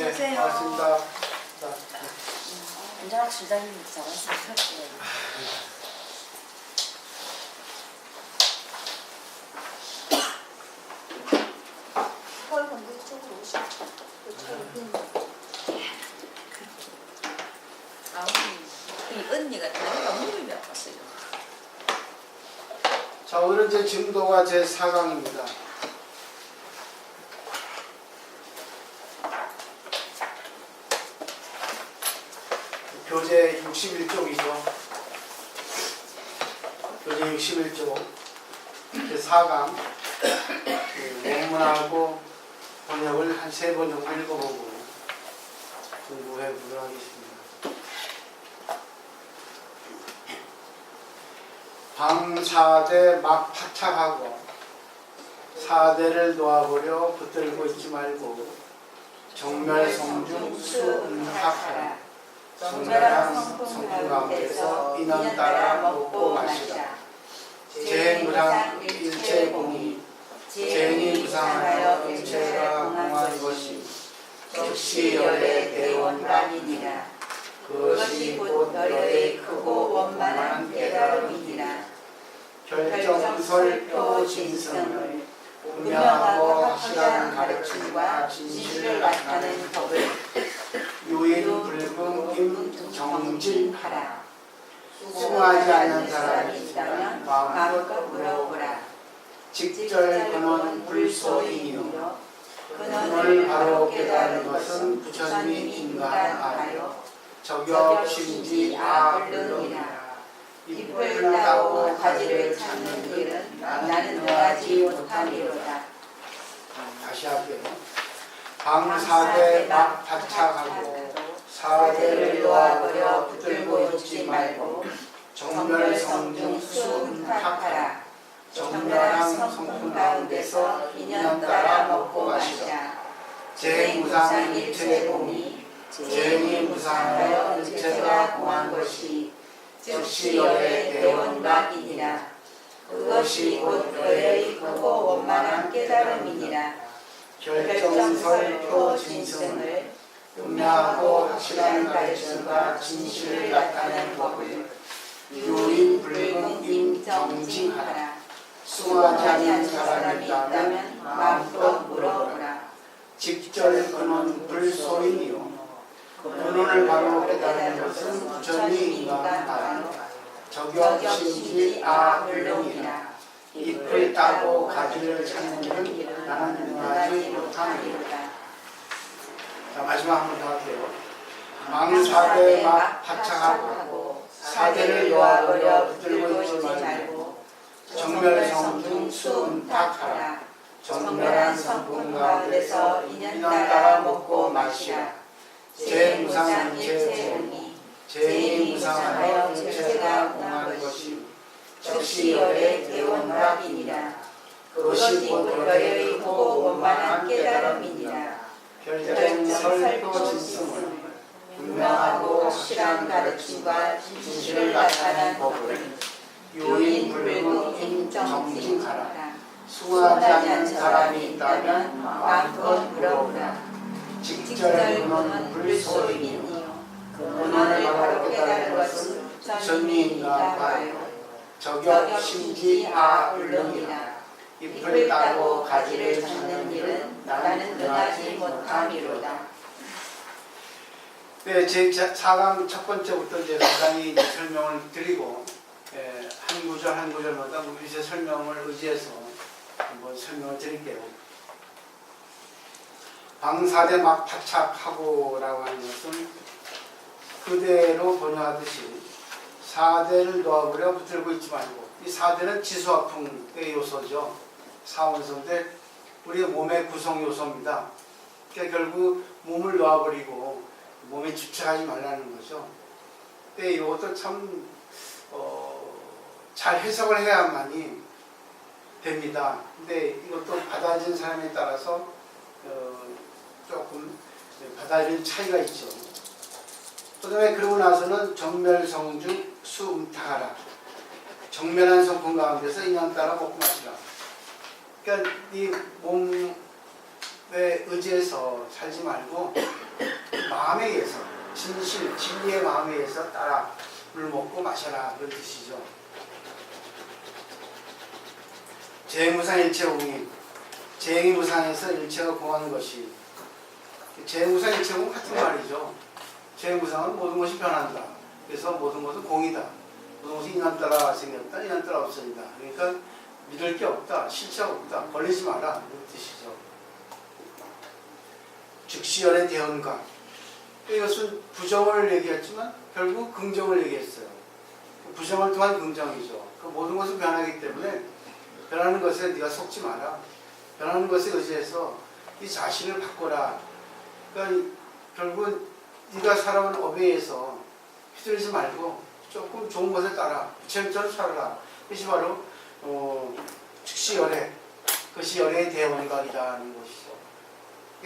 어서 오세요. 네, 반갑습니다. 안전학 실장님 잘하셨어요. 서울 건물 쪽으로 오시죠. 이 언니가 다리가 무릎이 아팠어요. 자, 오늘은 제 증도가 제 4강입니다. 교재 61쪽이죠. 교재 61쪽 제 4강 원문하고 번역을 한 3번 정도 읽어보고 공부해 보도록 하겠습니다. 방사대 막 파착하고 사대를 놓아보려 붙들고 있지 말고 정멸성중 수음탁하라. 정멸한 성품 가운데서 인연 따라 먹고 마시라. 재행무상 일체공이 재행이 무상하여 일체가 공한 것이 즉시 열의 대원감이니라. 그것이 곧 열의 크고 원만한 깨달음이니라. 결정설표 진성을 분명하고 확실한 가르침과 진실을 나타내는 법을 유인 불금 정진하라. 수긍하지 않는 사람이 있다면 마음껏 물어보라. 직절 근원 불소이요. 근원을 바로 깨달은 것은 부처님이 인가하여 저격심지 아불능이라. 잎을 따고 가지를 찾는 일은 나는 하지 못함이로다. 다시 할게요. 방사대 막 파착하고 사대를 놓아버려 붙들고 있지 말고 정멸성중 수음탁하라. 정멸한 성품 가운데서 인연 따라 먹고 마시라. 재행무상 일체공이 재행이 무상하여 일체가 공한 것이 즉시 열의 대원각이니라. 그것이 곧 열의 크고 원만한 깨달음이니라. 결정설표 진성을 분명하고 확실한 가르침과 진실을 나타내는 법을 유인 불금 정진하라. 수긍하지 않는 사람이 있다면 마음껏 물어보라. 직절 근원 불소인이요. 근원을 바로 깨달은 것은 부처님이 인가하여 저격심지 아불능이라. 잎을 따고 가지를 찾는 일은 나는 능하지 못함이로다. 자, 마지막 한 번 더 할게요. 망사대 막 파착하고 사대를 놓아버려 붙들고 있지 말고 정멸성중 수음탁하라. 정멸한 성품 가운데서 인연 따라 먹고 마시라. 재무상 일체공이 재행이 무상하여 일체가 공한 것이 즉시 열의 대원각이니라. 그것이 곧 열의 크고 원만한 깨달음이니라. 결정설표 진성을 분명하고 확실한 가르침과 진실을 나타낸 법을 유인 불금 정진하라. 수긍하지 않는 사람이 있다면 마음껏 물어보라. 직절 근원 불소임이니요. 근원을 바로 깨달은 것은 부처님이니까 하여 저격심지 아불능이라. 잎을 따고 가지를 찾는 일은 나는 능하지 못함이로다. 네, 제 4강 첫 번째부터 이제 간단히 설명을 드리고 한 구절 한 구절마다 우리의 설명을 의지해서 한번 설명을 드릴게요. 방사대 막 파착하고라고 하는 것은 그대로 번역하듯이 사대를 놓아버려 붙들고 있지 말고, 이 사대는 지수화풍의 요소죠. 사원소인데 우리 몸의 구성 요소입니다. 그러니까 결국 몸을 놓아버리고 몸에 집착하지 말라는 거죠. 근데 이것도 참 잘 해석을 해야만이 됩니다. 근데 이것도 받아들인 사람에 따라서 조금 받아들이는 차이가 있죠. 그 다음에 그러고 나서는 정멸성중 수음탁하라. 정멸한 성품 가운데서 인연 따라 먹고 마시라. 그러니까 이 몸의 왜 의지해서 살지 말고 마음에 의해서 진실, 진리의 마음에 의해서 따라 물 먹고 마셔라 그런 뜻이죠. 재무상일체공이 재행이 무상해서 일체가 공하는 것이 재무상 일체공 같은 말이죠. 재무상은 모든 것이 변한다. 그래서 모든 것은 공이다. 모든 것이 인연 따라 생겼다. 인연 따라 없어진다. 그러니까 믿을 게 없다. 실체가 없다. 걸리지 마라. 이런 뜻이죠. 즉시열의 대언과 이것은 부정을 얘기했지만 결국 긍정을 얘기했어요. 부정을 통한 긍정이죠. 그 모든 것은 변하기 때문에 변하는 것에 네가 속지 마라. 변하는 것에 의지해서 네 자신을 바꿔라. 그러니까 결국 네가 살아온 업에 의해서 휘둘리지 말고 조금 좋은 것에 따라 부처님처럼 살아라. 그것이 바로 즉시열애, 그것이 열애의 대원각이라는 것이죠.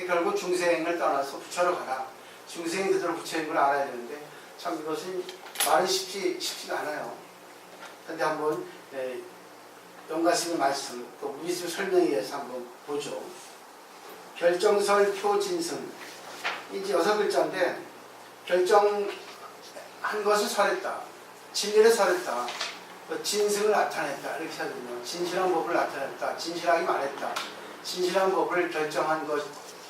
결국 중생을 떠나서 부처로 가라. 중생이 그대로 부처인 걸 알아야 되는데 참 이것은 말은 쉽지가 않아요. 그런데 한번 영가스님의 말씀, 또 무리수 설명에 의해서 한번 보죠. 결정설 표진승. 이제 6글자인데 결정한 것을 설했다. 진리를 설했다. 진승을 나타냈다. 이렇게 하거든요. 진실한 법을 나타냈다. 진실하게 말했다. 진실한 법을 결정한 것,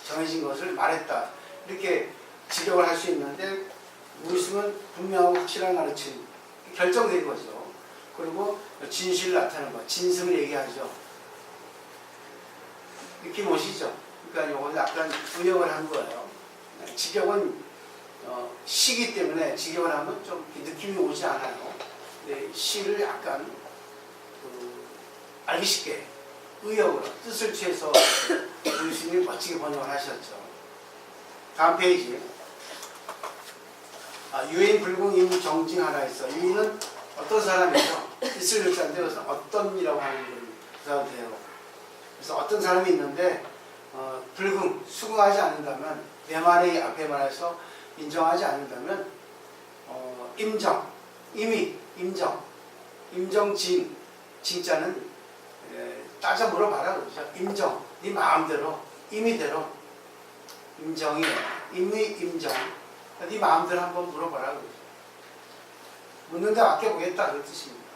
정해진 것을 말했다. 이렇게 지적을 할 수 있는데 무리수는 분명하고 확실한 가르침. 결정된 거죠. 그리고 진실을 나타내는 것, 진승을 얘기하죠. 이렇게 보시죠. 그러니까 이건 약간 의역을 한 거예요. 직역은 시기 때문에 직역을 하면 좀 느낌이 오지 않아요. 근데 시를 약간 알기 쉽게 의역으로 뜻을 취해서 유신이 멋지게 번역을 하셨죠. 다음 페이지. 유인 불공 임 정징하라 했어. 유인은 어떤 사람이죠? 있을 글자인데 그것은 어떤이라고 하는 걸 구사도 돼요. 그래서 어떤 사람이 있는데 불금, 수긍하지 않는다면 내 말의 앞에 말해서 인정하지 않는다면 임정, 임의, 임정, 임정징, 징자는 따져 물어봐라 그러죠. 임정, 네 마음대로, 임의대로, 임정이, 임의, 임정, 네 마음대로 한번 물어봐라 그러죠. 묻는데 맡겨보겠다 그 뜻입니다.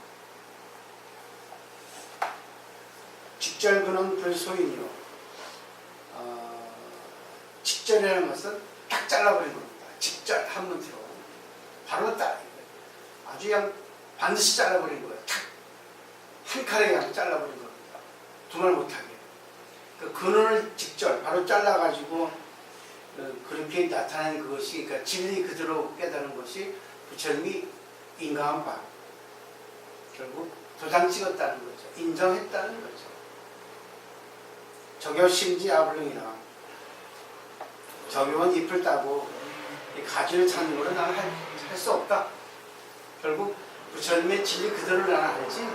직절근은 불소인이요. 직절이라는 것은 딱 잘라버린 겁니다. 직절 한 문태로 바로 딱 아주 그냥 반드시 잘라버린 거예요. 탁 한 칼에 그냥 잘라버린 겁니다. 두말 못하게. 그 근원을 직절 바로 잘라가지고 그렇게 나타나는 그것이 그러니까 진리 그대로 깨달은 것이 부처님이 인가한 바. 결국 도장 찍었다는 거죠. 인정했다는 거죠. 적여심지 아불릉이라. 적용은 잎을 따고 가지를 찾는 거는 나는 할 수 없다. 결국 부처님의 진리 그대로 나는 알지.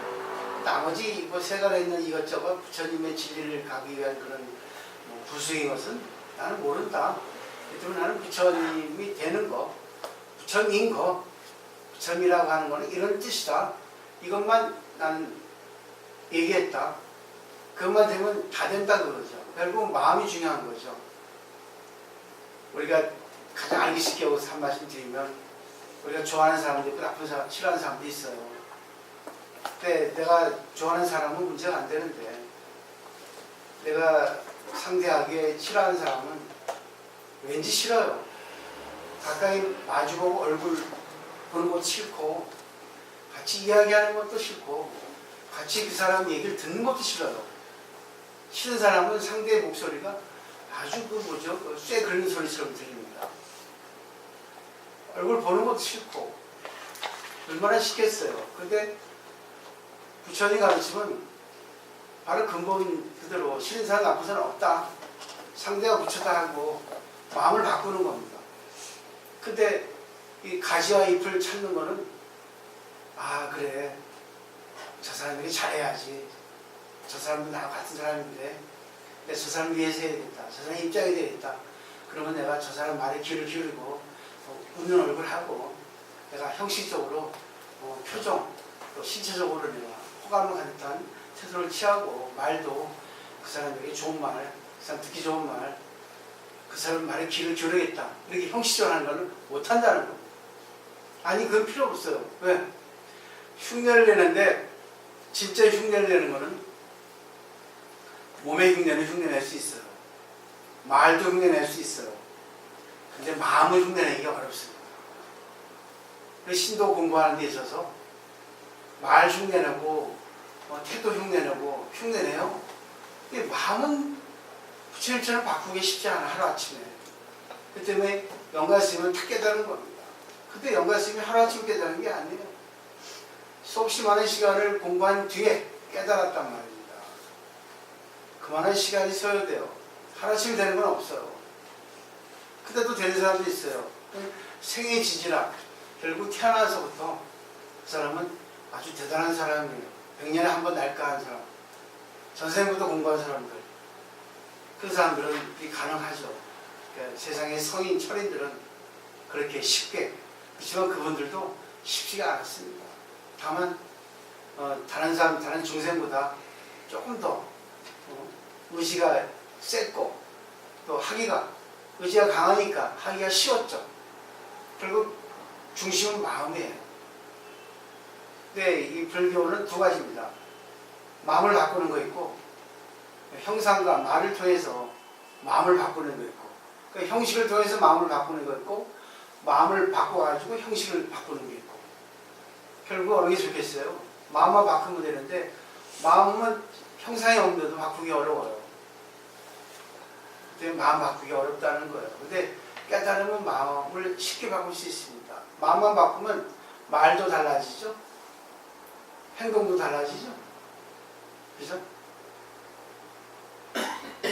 나머지 세간에 있는 이것저것 부처님의 진리를 가기 위한 그런 부수인 것은 나는 모른다. 그렇다면 나는 부처님이 되는 거, 부처님인 거, 부처님이라고 하는 거는 이런 뜻이다. 이것만 나는 얘기했다. 그것만 되면 다 된다 그러죠. 결국 마음이 중요한 거죠. 우리가 가장 알기 쉽게 한 말씀 드리면 우리가 좋아하는 사람도 있고 나쁜 사람, 싫어하는 사람도 있어요. 근데 내가 좋아하는 사람은 문제가 안 되는데 내가 상대하기에 싫어하는 사람은 왠지 싫어요. 가까이 마주보고 얼굴 보는 것도 싫고 같이 이야기하는 것도 싫고 같이 그 사람 얘기를 듣는 것도 싫어요. 싫은 사람은 상대의 목소리가 아주 그 쇠 긁는 소리처럼 들립니다. 얼굴 보는 것도 싫고 얼마나 싫겠어요. 그런데 부처님 가르침은 바로 근본 그대로 싫은 사람 나쁜 사람 없다. 상대가 부처다 하고 마음을 바꾸는 겁니다. 근데 이 가지와 잎을 찾는 거는 그래 저 사람에게 잘해야지. 저 사람도 나랑 같은 사람인데 내가 저 사람을 위해서 해야겠다. 저 사람 입장이 되겠다. 그러면 내가 저 사람 말에 귀를 기울이고 웃는 얼굴 하고 내가 형식적으로 표정 또 신체적으로 내가 호감을 가득한 태도를 취하고 말도 그 사람에게 좋은 말 사람 듣기 좋은 말, 그 사람 말에 귀를 기울이겠다. 이렇게 형식적으로 하는 걸 못한다는 겁니다. 아니, 그건 필요 없어요. 왜? 흉내를 내는데, 진짜 흉내를 내는 거는 몸의 흉내는 흉내낼 수 있어요. 말도 흉내낼 수 있어요. 근데 마음을 흉내내기가 어렵습니다. 신도 공부하는 데 있어서 말 흉내내고 태도 흉내내고 흉내내요. 마음은 부처님처럼 바꾸기 쉽지 않아, 하루아침에. 그 때문에 영가스님은 탁 깨달은 겁니다. 근데 영가스님이 하루아침에 깨달은 게 아니에요. 수없이 많은 시간을 공부한 뒤에 깨달았단 말입니다. 그만한 시간이 소요돼요. 하루아침에 되는 건 없어요. 그때도 되는 사람도 있어요. 생애 지지라. 결국 태어나서부터 그 사람은 아주 대단한 사람이에요. 100년에 한 번 날까한 사람. 전생부터 공부한 사람들. 그 사람들은 이게 가능하죠. 그러니까 세상의 성인, 철인들은 그렇게 쉽게. 그렇지만 그분들도 쉽지가 않았습니다. 다만 다른 사람, 다른 중생보다 조금 더 의지가 셌고 또 하기가, 의지가 강하니까 하기가 쉬웠죠. 결국 중심은 마음이에요. 근데 이 불교는 두 가지입니다. 마음을 바꾸는 거 있고, 형상과 말을 통해서 마음을 바꾸는 거 있고, 그러니까 형식을 통해서 마음을 바꾸는 거 있고, 마음을 바꿔가지고 형식을 바꾸는 게 있고. 결국 어느 게 좋겠어요? 마음만 바꾸면 되는데, 마음은 형상이 없는데도 바꾸기 어려워요. 근데 마음 바꾸기 어렵다는 거예요. 근데 깨달으면 마음을 쉽게 바꿀 수 있습니다. 마음만 바꾸면 말도 달라지죠? 행동도 달라지죠? 그죠?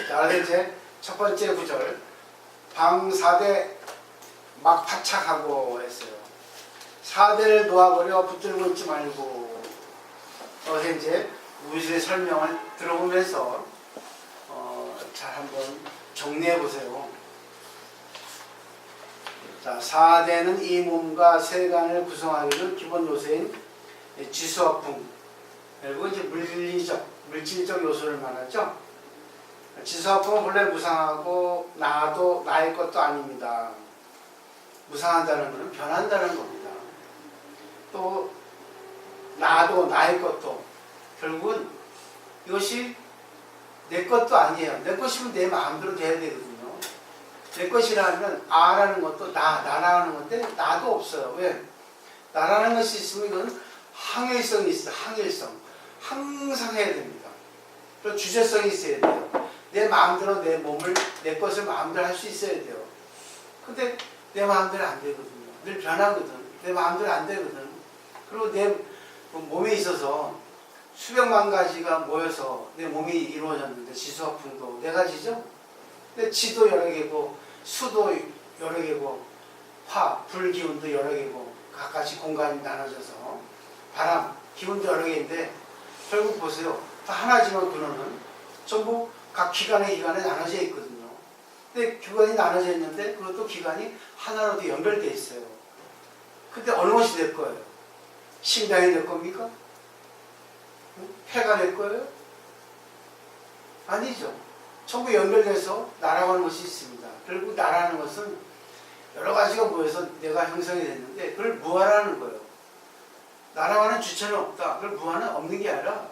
자, 이제 첫 번째 구절. 방사대 막 파착하고 했어요. 사대를 놓아버려 붙들고 있지 말고. 이제 우주의 설명을 들어보면서 잘 한번 정리해 보세요. 자, 사대는 이 몸과 세간을 구성하기는 기본 요소인 지수화풍. 결국 이제 물질적 요소를 말하죠. 지수화풍은 원래 무상하고 나도 나의 것도 아닙니다. 무상하다는 것은 변한다는 겁니다. 또 나도 나의 것도 결국은 이것이 내 것도 아니에요. 내 것이면 내 마음대로 돼야 되거든요. 내 것이라면 아라는 것도 나라는 건데 나도 없어요. 왜? 나라는 것이 있으면 이건 항일성이 있어요. 항일성. 항상 해야 됩니다. 또 주제성이 있어야 돼요. 내 마음대로 내 몸을, 내 것을 마음대로 할 수 있어야 돼요. 근데 내 마음대로 안 되거든요. 늘 변하거든. 내 마음대로 안 되거든. 그리고 내 몸에 있어서 수백만 가지가 모여서 내 몸이 이루어졌는데 지수화풍도 네 가지죠? 근데 지도 여러 개고 수도 여러 개고 불 기운도 여러 개고 각각씩 공간이 나눠져서 바람, 기운도 여러 개인데 결국 보세요. 다 하나지만 근원은 전부 각 기관에 나눠져 있거든요. 근데 기관이 나눠져 있는데 그것도 기관이 하나로도 연결되어 있어요. 근데 어느 것이 될 거예요? 심장이 될 겁니까? 폐가 될 거예요? 아니죠. 전부 연결돼서 나라고 하는 것이 있습니다. 결국 나라는 것은 여러 가지가 모여서 내가 형성이 됐는데 그걸 무아라는 거예요. 나라고 하는 주체는 없다. 그걸 무아는 없는 게 아니라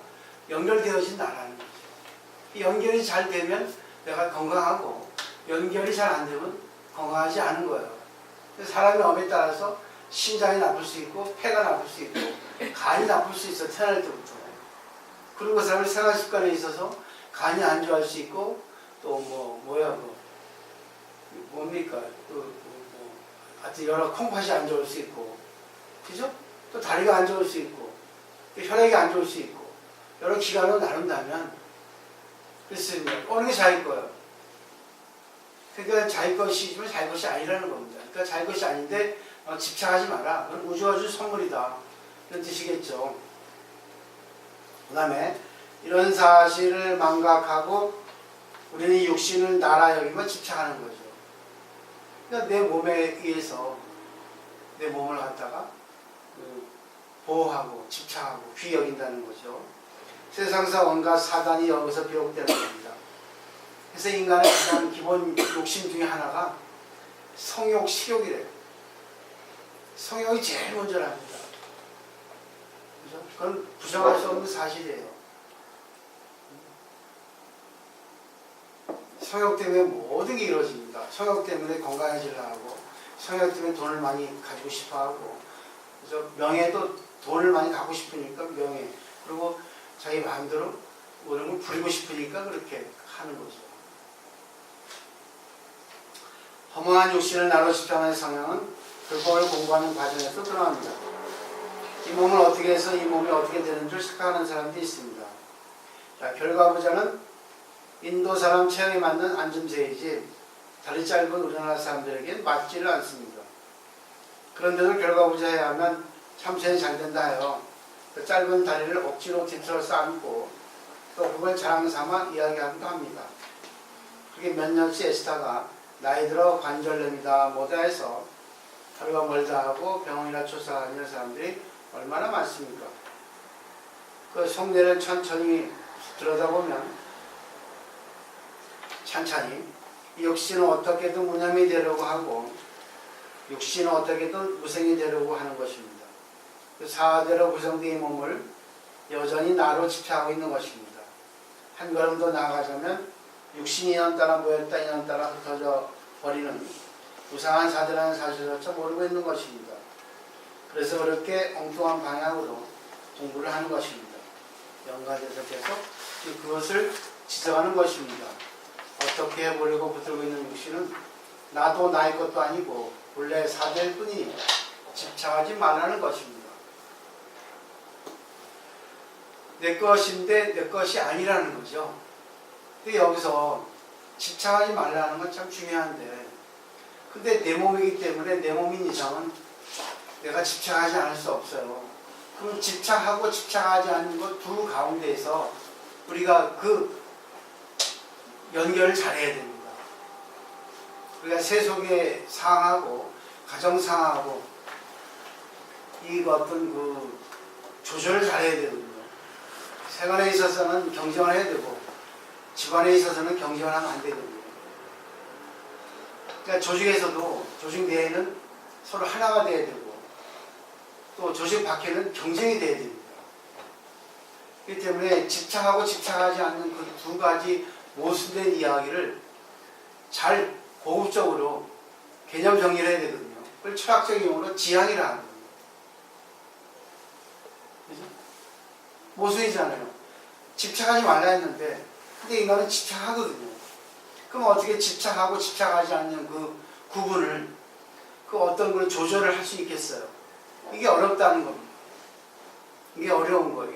연결되어진 나라는 거죠. 연결이 잘 되면 내가 건강하고 연결이 잘 안 되면 건강하지 않은 거예요. 사람의 엄에 따라서 심장이 나쁠 수 있고 폐가 나쁠 수 있고 간이 나쁠 수 있어. 태어날 때부터. 그리고 그 사람의 생활 습관에 있어서 간이 안 좋아할 수 있고 또 뭡니까? 하여튼 여러 콩팥이 안 좋을 수 있고 그죠? 또 다리가 안 좋을 수 있고 혈액이 안 좋을 수 있고 여러 기관으로 나눈다면 그렇습니다. 어느 게 자기 거예요? 그러니까 자기 것이지만 자기 것이 아니라는 겁니다. 그러니까 자기 것이 아닌데 집착하지 마라. 그건 우주가 준 선물이다. 이런 뜻이겠죠. 그 다음에 이런 사실을 망각하고 우리는 육신을 나라 여기만 집착하는 거죠. 그러니까 내 몸에 의해서 내 몸을 갖다가 보호하고 집착하고 귀 여긴다는 거죠. 세상사 온갖 사단이 여기서 비롯되는 겁니다. 그래서 인간의 가장 기본 욕심 중에 하나가 성욕, 식욕이래요. 성욕이 제일 먼저랍니다. 그죠? 그건 부정할 수 없는 사실이에요. 성욕 때문에 모든 게 이루어집니다. 성욕 때문에 건강해지려고 하고, 성욕 때문에 돈을 많이 가지고 싶어 하고, 그래서 명예도 돈을 많이 갖고 싶으니까 명예. 그리고 자기 마음대로 모든 걸 부리고 싶으니까 그렇게 하는 거죠. 허무한 욕심을 나로 집착하는 성향은 불법을 공부하는 과정에서 드러납니다. 이 몸을 어떻게 해서 이 몸이 어떻게 되는 줄 생각하는 사람도 있습니다. 자, 결과부자는 인도 사람 체형에 맞는 앉음새이지 다리 짧은 우리나라 사람들에겐 맞지를 않습니다. 그런데도 결과부자해야 하면 참선이 잘 된다 해요. 그 짧은 다리를 억지로 뒤틀어서 앉고 또 그걸 자랑 삼아 이야기하기도 합니다. 그게 몇 년씩 애쓰다가 나이 들어 관절염이다 뭐다 해서 하루가 멀다 하고 병원이나 조사하는 사람들이 얼마나 많습니까? 그 속내를 천천히 들여다보면 찬찬히 이 육신은 어떻게든 무념이 되려고 하고 육신은 어떻게든 무생이 되려고 하는 것입니다. 그 사대로 구성된 이 몸을 여전히 나로 집착하고 있는 것입니다. 한 걸음 더 나아가자면 육신이 인연따라 모였다 인연따라 흩어져 버리는 무상한 사대라는 사실조차 모르고 있는 것입니다. 그래서 그렇게 엉뚱한 방향으로 공부를 하는 것입니다. 연가돼서 계속 그것을 지적하는 것입니다. 어떻게 해보려고 붙들고 있는 육신은 나도 나의 것도 아니고 본래 사대일 뿐이니 집착하지 말라는 것입니다. 내 것인데 내 것이 아니라는 거죠. 근데 여기서 집착하지 말라는 건 참 중요한데 근데 내 몸이기 때문에 내 몸인 이상은 내가 집착하지 않을 수 없어요. 그럼 집착하고 집착하지 않는 것 두 가운데에서 우리가 그 연결을 잘해야 됩니다. 우리가 세속의 상하고 가정 상하고 이 어떤 그 조절을 잘해야 되거든요. 생활에 있어서는 경쟁을 해야 되고 집안에 있어서는 경쟁을 하면 안 되거든요. 그러니까 조직에서도 조직 내에는 서로 하나가 돼야 되고 또 조직 밖에는 경쟁이 돼야 됩니다. 그렇기 때문에 집착하고 집착하지 않는 그 두 가지 모순된 이야기를 잘 고급적으로 개념 정리를 해야 되거든요. 그걸 철학적인 용어로 지향이라 하는 거예요. 그죠? 모순이잖아요. 집착하지 말라 했는데 근데 인간은 집착하거든요. 그럼 어떻게 집착하고 집착하지 않는 그 구분을 그 어떤 걸 조절을 할 수 있겠어요? 이게 어렵다는 겁니다. 이게 어려운 거예요.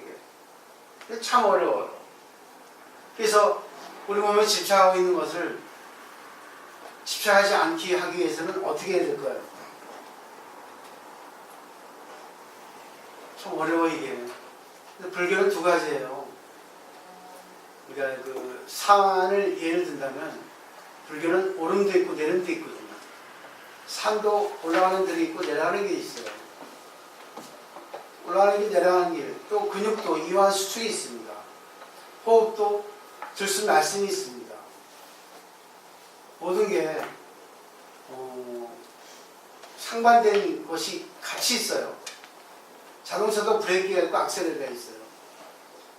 이게 참 어려워요. 그래서 우리 몸에 집착하고 있는 것을 집착하지 않게 하기 위해서는 어떻게 해야 될까요? 참 어려워 이게. 근데 불교는 두 가지예요. 우리가 그 산을 예를 든다면 불교는 오름도 있고 내림도 있거든요. 산도 올라가는 길이 있고 내려가는 길이 있어요. 올라가는 길, 내려가는 길, 또 근육도 이완 수축이 있습니다. 호흡도 들숨 날숨이 있습니다. 모든 게 상반된 것이 같이 있어요. 자동차도 브레이크가 있고 악셀레가 있어요.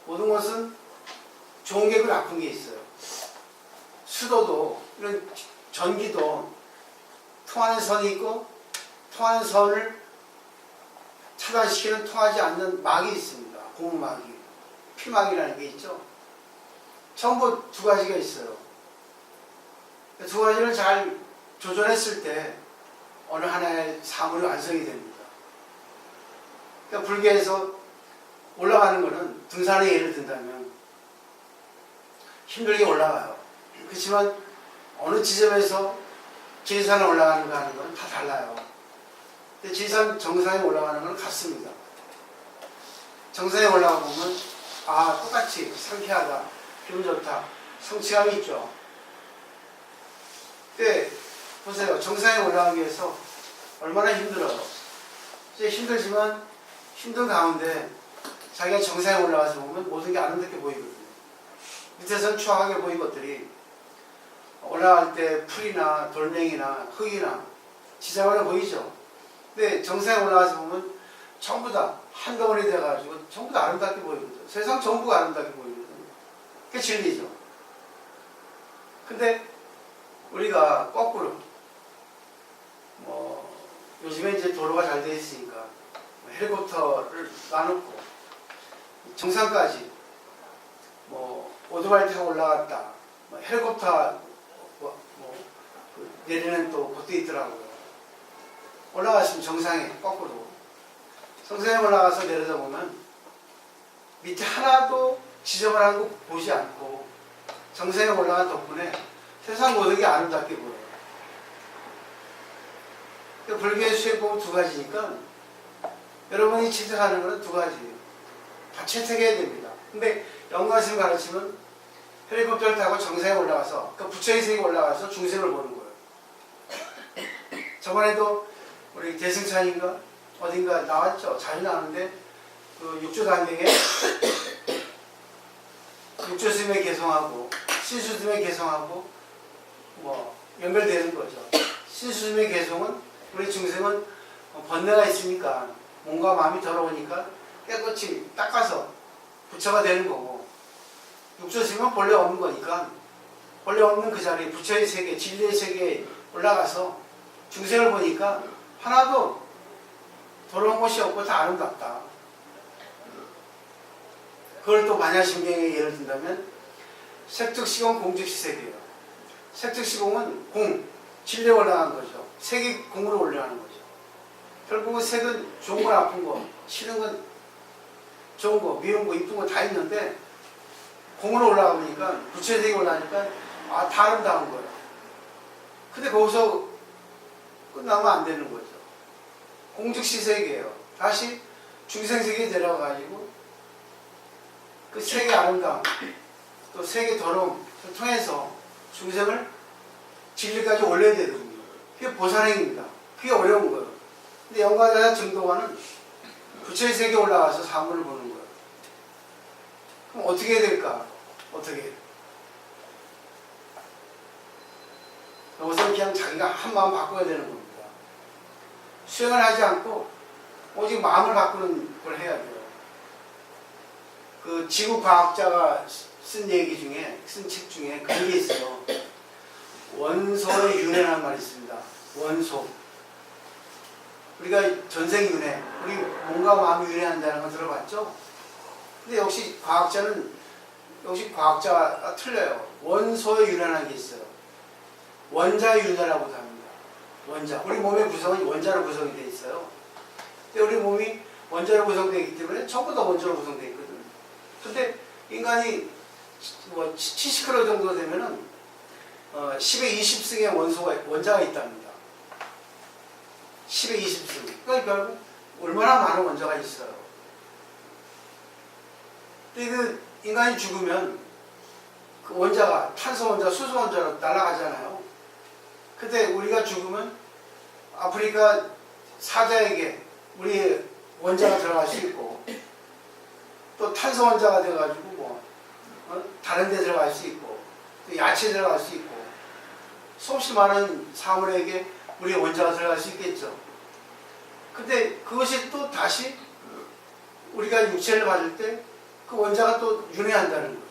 모든 것은 좋은 게 있고 나쁜 게 있어요. 수도도 이런 전기도 통하는 선이 있고 통하는 선을 차단시키는 통하지 않는 막이 있습니다. 고무막이, 피막이라는 게 있죠. 전부 두 가지가 있어요. 두 가지를 잘 조절했을 때 어느 하나의 사물이 완성이 됩니다. 그러니까 불교에서 올라가는 것은 등산의 예를 든다면 힘들게 올라가요. 그렇지만 어느 지점에서 지리산에 올라가는 거 하는 건 다 달라요. 근데 지리산 정상에 올라가는 건 같습니다. 정상에 올라가 보면 아 똑같이 상쾌하다, 기분 좋다, 성취감이 있죠. 근데 보세요. 정상에 올라가기 위해서 얼마나 힘들어요. 이제 힘들지만 힘든 가운데 자기가 정상에 올라가서 보면 모든 게 아름답게 보이거든요. 밑에서는 추악하게 보인 것들이 올라갈 때 풀이나 돌멩이나 흙이나 지저분해 보이죠. 근데 정상에 올라가서 보면 전부 다 한 덩어리 돼가지고 전부 다 아름답게 보이거든요. 세상 전부가 아름답게 보이거든요. 그게 진리죠. 근데 우리가 거꾸로 뭐 요즘에 이제 도로가 잘 돼 있으니까 헬리콥터를 놔놓고 정상까지 뭐 오토바이 타고 올라갔다 뭐 헬리콥터 내리는 또 곳도 있더라고요. 올라가시면 정상에 거꾸로 정상에 올라가서 내려다보면 밑에 하나도 지저분한 거 보지 않고 정상에 올라간 덕분에 세상 모든 게 아름답게 보여요. 불교의 수행법은 두 가지니까 여러분이 채택하는 것은 두 가지예요. 다 채택해야 됩니다. 근데 영가심을 가르치면 헬리콥터를 타고 정상에 올라가서 그 부처의 세계에 올라가서 중생을 보는 거예요. 저번에도 우리 대승찬인가 어딘가 나왔죠. 자주 나오는데 그 육조단경에 육조스님의 개성하고 신수스님의 개성하고 뭐 연결되는 거죠. 신수스님의 개성은 우리 중생은 번뇌가 있으니까 몸과 마음이 더러우니까 깨끗이 닦아서 부처가 되는 거고 육조스님은 본래 없는 거니까 본래 없는 그 자리에 부처의 세계, 진리의 세계에 올라가서 중생을 보니까 하나도 더러운 것이 없고 다 아름답다. 그걸 또 반야심경에 예를 든다면 색특시공 공즉시색이에요. 색특시공은 공, 진리에 올라간 거죠. 색이 공으로 올라가는 거죠. 결국은 색은 좋은 건 나쁜 거, 싫은 건 좋은 거, 미운 거, 이쁜 거 다 있는데 공으로 올라가 보니까 부처의 색이 올라가니까 다 아름다운 거예요. 근데 거기서 끝나면 안 되는 거죠. 공즉시색이에요. 다시 중생세계에 내려가가지고 그 색의 아름다움, 또 색의 더러움을 통해서 중생을 진리까지 올려야 되거든요. 그게 보살행입니다. 그게 어려운 거예요. 근데 영가자자 증도가는 부처의 세계에 올라가서 사물을 보는 거예요. 그럼 어떻게 해야 될까? 어떻게 해요? 여기서 그냥 자기가 한 마음 바꿔야 되는 겁니다. 수행을 하지 않고 오직 마음을 바꾸는 걸 해야 돼요. 그 지구과학자가 쓴 얘기 중에, 쓴 책 중에 그런 게 있어요. 원소의 윤회라는 말이 있습니다. 원소. 우리가 전생윤회, 우리 몸과 마음이 윤회한다는 거 들어봤죠? 근데 역시 과학자는, 역시 과학자가 틀려요. 원소의 윤회라는 게 있어요. 원자의 윤회라고도 합니다. 원자. 우리 몸의 구성은 원자로 구성이 되어 있어요. 근데 우리 몸이 원자로 구성되어 있기 때문에 전부 다 원자로 구성되어 있거든요. 근데 인간이 뭐 70kg 정도 되면은 10의 20승의 원자가 있답니다. 10의 20승. 그러니까 결국 얼마나 많은 원자가 있어요. 근데 그 인간이 죽으면 그 원자가 탄소 원자, 수소 원자로 날아가잖아요. 근데 우리가 죽으면 아프리카 사자에게 우리 원자가 들어갈 수 있고 또 탄소 원자가 돼가지고 뭐 다른 데 들어갈 수 있고 또 야채 들어갈 수 있고 수없이 많은 사물에게 우리 원자가 들어갈 수 있겠죠. 근데 그것이 또 다시 우리가 육체를 받을 때 그 원자가 또 윤회한다는 거예요.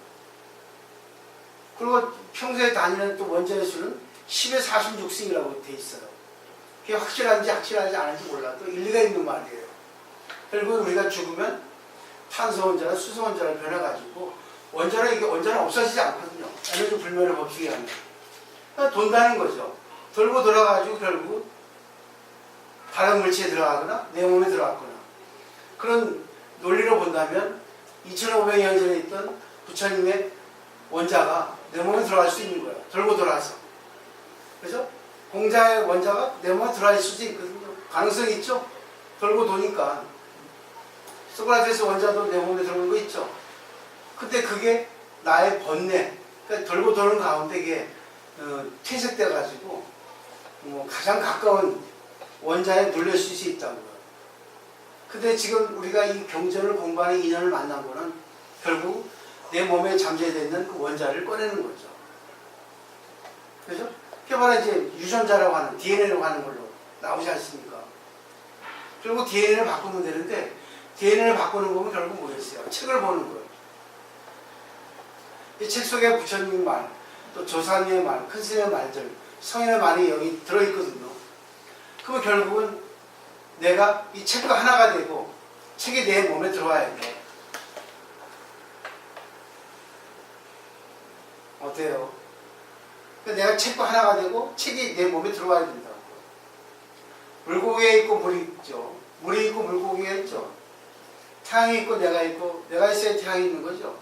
그리고 평소에 다니는 또 원자의 수는 10의 46승이라고 돼 있어요. 그게 확실한지 않은지 몰라도 일리가 있는 말이에요. 결국 우리가 죽으면 탄소 원자나 수소 원자로 변해가지고 원자는 없어지지 않거든요. 에너지 불멸의 법칙이 아니라. 그러니까 돈다는 거죠. 돌고 돌아가지고 결국 다른 물체에 들어가거나 내 몸에 들어갔거나 그런 논리로 본다면 2500년 전에 있던 부처님의 원자가 내 몸에 들어갈 수 있는 거예요. 돌고 돌아서. 그죠? 공자의 원자가 내 몸에 들어갈 수도 있거든요. 가능성이 있죠? 돌고 도니까. 소크라테스 원자도 내 몸에 들어오는 거 있죠? 근데 그게 나의 번뇌, 그러니까 돌고 도는 가운데 이게 퇴색돼가지고 가장 가까운 원자에 눌릴 수 있다고요. 근데 지금 우리가 이 경전을 공부하는 인연을 만난 거는 결국 내 몸에 잠재되어 있는 그 원자를 꺼내는 거죠. 그죠? 그게 바로 이제 유전자라고 하는 DNA라고 하는 걸로 나오지 않습니까? 결국 DNA를 바꾸면 되는데 DNA를 바꾸는 거면 결국 뭐겠어요? 책을 보는 거예요. 이 책 속에 부처님 말, 또 조사님의 말, 큰 스님의 말들, 성인의 말이 여기 들어있거든요. 그러면 결국은 내가 이 책과 하나가 되고 책이 내 몸에 들어와야 돼. 어때요? 그러니까 내가 책과 하나가 되고 책이 내 몸에 들어와야 된다고. 물고기에 있고 물이 있죠. 물이 있고 물고기가 있죠. 태양이 있고 내가 있고 내가 있어야 태양이 있는 거죠.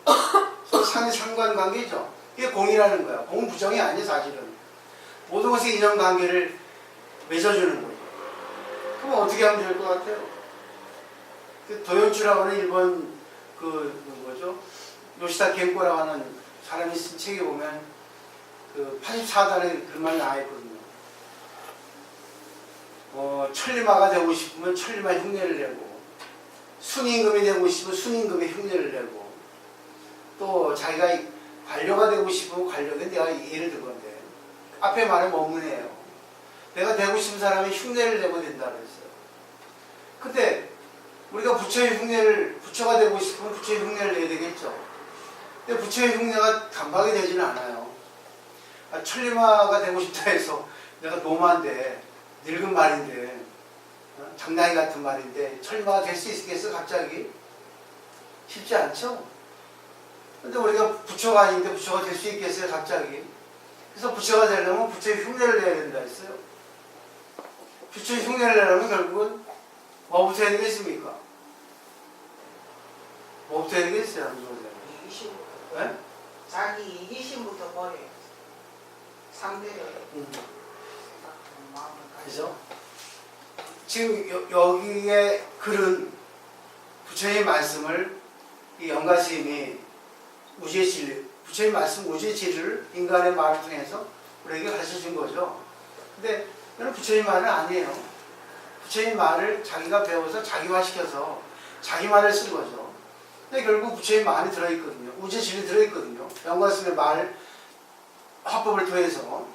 서로 상관관계죠. 이게 공이라는 거야. 공은 부정이 아니에요 사실은. 모든 것에 인연관계를 맺어주는 거죠. 그럼 어떻게 하면 될 것 같아요? 그 도요추라고 하는 일본 뭐죠? 요시다 겐코라고 하는 사람이 쓴 책에 보면 그 84단에 그런 말이 나와 있거든요. 천리마가 되고 싶으면 천리마 흉내를 내고 순임금이 되고 싶으면 순임금의 흉내를 내고 또 자기가 관료가 되고 싶으면 관료가 내가 예를 든 건데 앞에 말은 원문이에요. 내가 되고 싶은 사람이 흉내를 내고 된다 그랬어요. 근데 우리가 부처의 흉내를 부처가 되고 싶으면 부처의 흉내를 내야 되겠죠. 근데 부처의 흉내가 단박이 되지는 않아요. 천리마가 되고 싶다 해서 내가 노마인데 늙은 말인데 장난이 같은 말인데 천리마가 될 수 있겠어 갑자기? 쉽지 않죠? 근데 우리가 부처가 아닌데 부처가 될 수 있겠어요 갑자기? 그래서 부처가 되려면 부처의 흉내를 내야 된다 했어요. 부처의 흉내를 내려면 결국은 뭐부터 해야 되겠습니까? 뭐부터 해야 되겠어요? 이기심부터. 네? 자기 이기심부터 버려요. 상대를. 마음을 그죠? 지금 여기에 글은 부처의 말씀을 이 영가스님이 우주의 진리, 부처의 말씀 우주의 진리를 인간의 말을 통해서 우리에게 가르쳐 준 거죠. 근데 이건 부처의 말은 아니에요. 부처의 말을 자기가 배워서 자기화시켜서 자기 말을 쓴 거죠. 근데 결국 부처의 말이 들어있거든요. 우주의 진리 들어있거든요. 영가스님의 말, 화법을 통해서.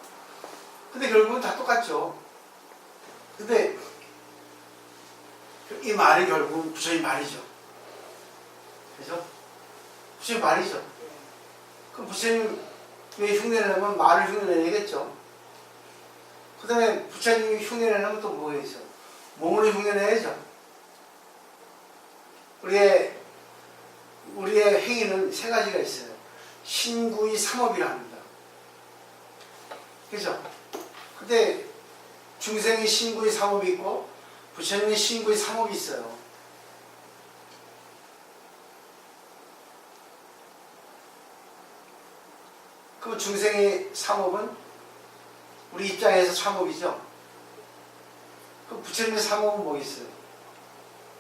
근데 결국은 다 똑같죠. 근데 이 말이 결국은 부처의 말이죠. 그죠? 부처의 말이죠. 그럼 부처님의 흉내를 내면 말을 흉내내야겠죠. 그 다음에 부처님이 흉내를 내면 또 뭐가 있어? 몸으로 흉내내야죠. 우리의 행위는 세 가지가 있어요. 신구의 삼업이라 합니다. 그죠? 근데 중생이 신구의 삼업이 있고 부처님이 신구의 삼업이 있어요. 그럼 중생의 삼업은 우리 입장에서 삼업이죠. 그럼 부처님의 삼업은 뭐겠어요?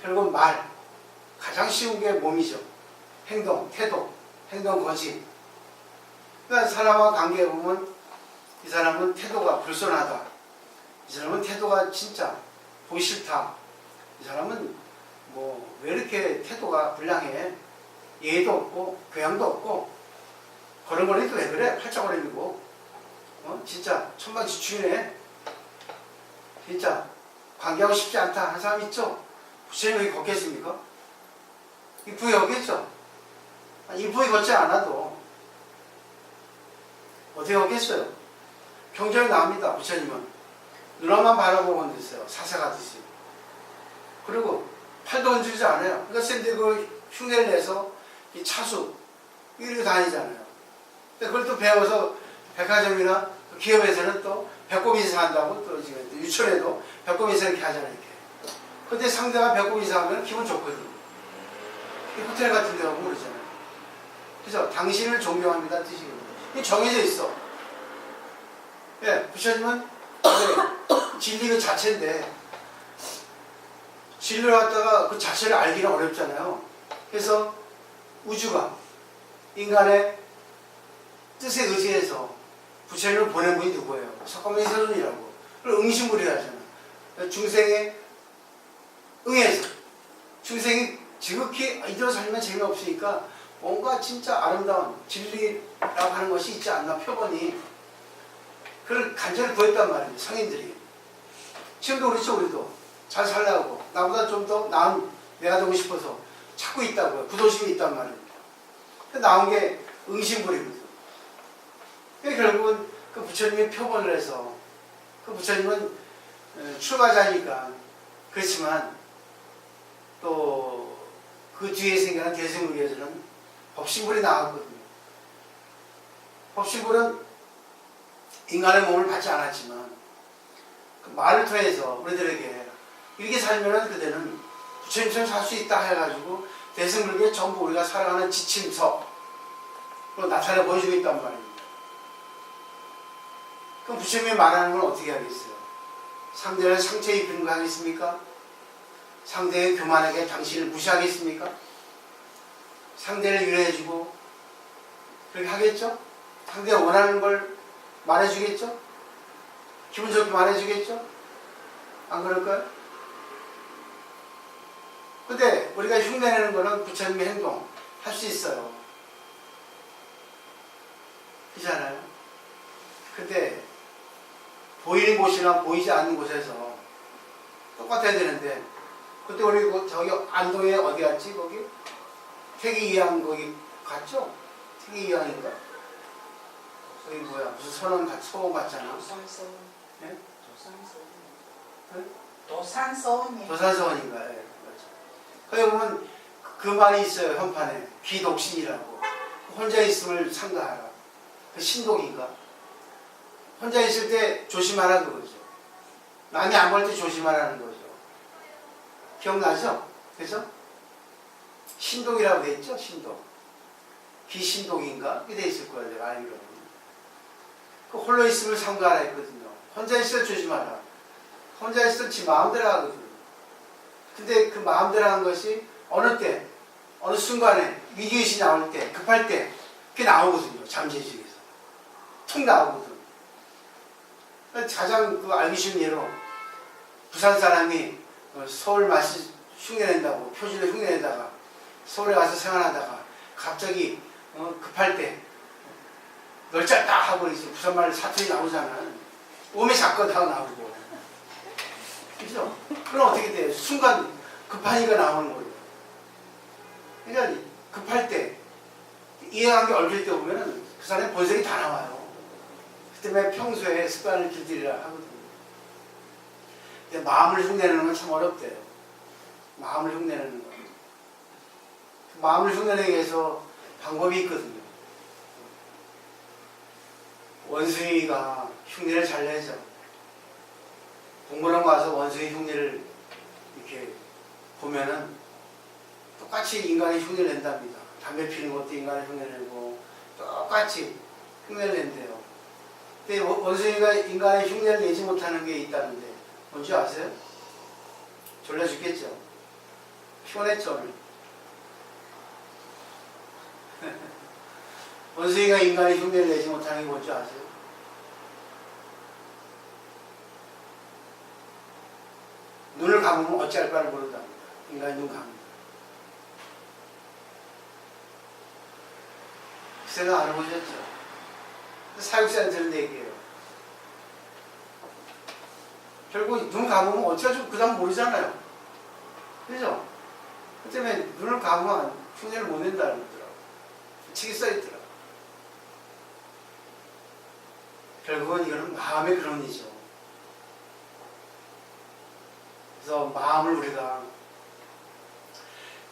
결국은 말. 가장 쉬운 게 몸이죠. 행동, 태도, 행동, 거짓. 그러니까 사람과 관계해보면 이 사람은 태도가 불손하다. 이 사람은 태도가 진짜 보기 싫다. 이 사람은 뭐 왜 이렇게 태도가 불량해? 예의도 없고 교양도 없고 걸음걸이도 왜 그래? 팔짝거리고 진짜 천방지축이네. 진짜 관계하고 싶지 않다 하는 사람 있죠? 부처님 여기 걷겠습니까? 이쁘게 걷겠죠? 이쁘게 걷지 않아도 어떻게 걷겠어요? 경전이 나옵니다. 부처님은 누나만 바라보고 건드세요. 사사가듯이. 그리고 팔도 흔들지 않아요. 그러니까 샌들 그 흉내를 내서 이 차수 이렇게 다니잖아요. 근데 그걸 또 배워서 백화점이나 기업에서는 또 배꼽 인사한다고 또 지금 유치원에도 배꼽 인사 이렇게 하잖아요. 이렇게. 근데 상대가 배꼽 인사하면 기분 좋거든. 호텔 같은 데 가고 그러잖아요. 그죠? 당신을 존경합니다 뜻이거든요. 이게 정해져 있어. 예, 부처님은 진리 그 자체인데 진리를 갖다가 그 자체를 알기는 어렵잖아요. 그래서 우주가 인간의 뜻에 의지해서 부처님을 보낸 분이 누구예요? 석가모니 세존이라고. 그걸 응심부리라 하잖아요. 중생에 응해서 중생이 지극히 이대로 살면 재미없으니까 뭔가 진짜 아름다운 진리라고 하는 것이 있지 않나 표본이. 그걸 간절히 구했단 말이에요. 성인들이. 지금도 그렇죠. 우리도 잘 살려고 나보다 좀 더 나은 내가 되고 싶어서 찾고 있다고요. 구도심이 있단 말입니다. 나온 게 응신불이거든요. 결국은 그 부처님이 표본을 해서 그 부처님은 출가자니까 그렇지만 또 그 뒤에 생겨난 대승불교에서는 법신불이 나왔거든요. 법신불은 인간의 몸을 받지 않았지만 그 말을 통해서 우리들에게 이렇게 살면은 그대는 부처님처럼 살 수 있다 해가지고 대승불교에 전부 우리가 살아가는 지침서로 나타내 보여주고 있단 말입니다. 그럼 부처님이 말하는 건 어떻게 하겠어요? 상대를 상처 입히는 거 하겠습니까? 상대의 교만하게 당신을 무시하겠습니까? 상대를 유래해주고 그렇게 하겠죠? 상대가 원하는 걸 말해주겠죠? 기분 좋게 말해주겠죠? 안 그럴까요? 근데 우리가 흉내내는 거는 부처님의 행동 할 수 있어요. 그렇잖아요? 근데 보이는 곳이나 보이지 않는 곳에서 똑같아야 되는데 그때 우리 저기 안동에 어디 갔지? 거기? 태기이양 거기 갔죠? 태기이양인가? 거기 뭐야? 무슨 소원 갔잖아. 도산서원. 네? 도산서원. 도산서원이. 도산서원인가? 예, 맞죠. 거기 보면 그 말이 있어요. 현판에. 귀독신이라고. 혼자 있음을 삼가하라. 그 신독인가? 혼자 있을 때 조심하라 그거죠. 남이 안 볼 때 조심하라는 거죠. 기억나죠? 그죠? 신독이라고 돼 있죠? 신독. 귀신독인가? 이게 돼 있을 거예요. 내가 알기로는. 그 홀로 있음을 삼가하라 했거든요. 혼자 있을 때 조심하라. 혼자 있을 때 지 마음대로 하거든요. 근데 그 마음대로 하는 것이 어느 때, 어느 순간에 위기의식이 나올 때, 급할 때, 그게 나오거든요. 잠재의식에서. 툭 나오거든요. 가장 그 알기 쉬운 예로 부산 사람이 서울 마시 흉내낸다고 표준을 흉내내다가 서울에 가서 생활하다가 갑자기 급할 때 널 짰다 하고 이제 부산말 사투리 나오잖아요. 오메 잡건 하고 나오고. 그죠? 그럼 어떻게 돼요? 순간 급하니까 나오는 거예요. 그러니까 급할 때 이해관계 얼굴 때 보면은 그 사람의 본색이 다 나와요. 그 때문에 평소에 습관을 길들이라 하거든요. 근데 마음을 흉내내는 건 참 어렵대요. 마음을 흉내내는 거. 마음을 흉내내기 위해서 방법이 있거든요. 원숭이가 흉내를 잘 내죠. 동물원 가서 원숭이 흉내를 이렇게 보면은 똑같이 인간의 흉내를 낸답니다. 담배 피는 것도 인간의 흉내를 내고 똑같이 흉내를 낸대요. 근데 원숭이가 인간의 흉내를 내지 못하는 게 있다는데 뭔지 아세요? 졸려 죽겠죠? 피곤했죠 오늘? 원숭이가 인간의 흉내를 내지 못하는 게 뭔지 아세요? 눈을 감으면 어찌할 바를 모른답니다. 인간이 눈 감으면. 그 생각 안 해보셨죠? 사육사한테는 얘기해요. 결국 눈 감으면 어찌할지 그 다음 모르잖아요. 그죠? 그 때문에 눈을 감으면 흉내를 못 낸다는 거더라고요. 책이 써있더라고요. 결국은 이거는 마음의 근원이죠. 그래서 마음을 우리가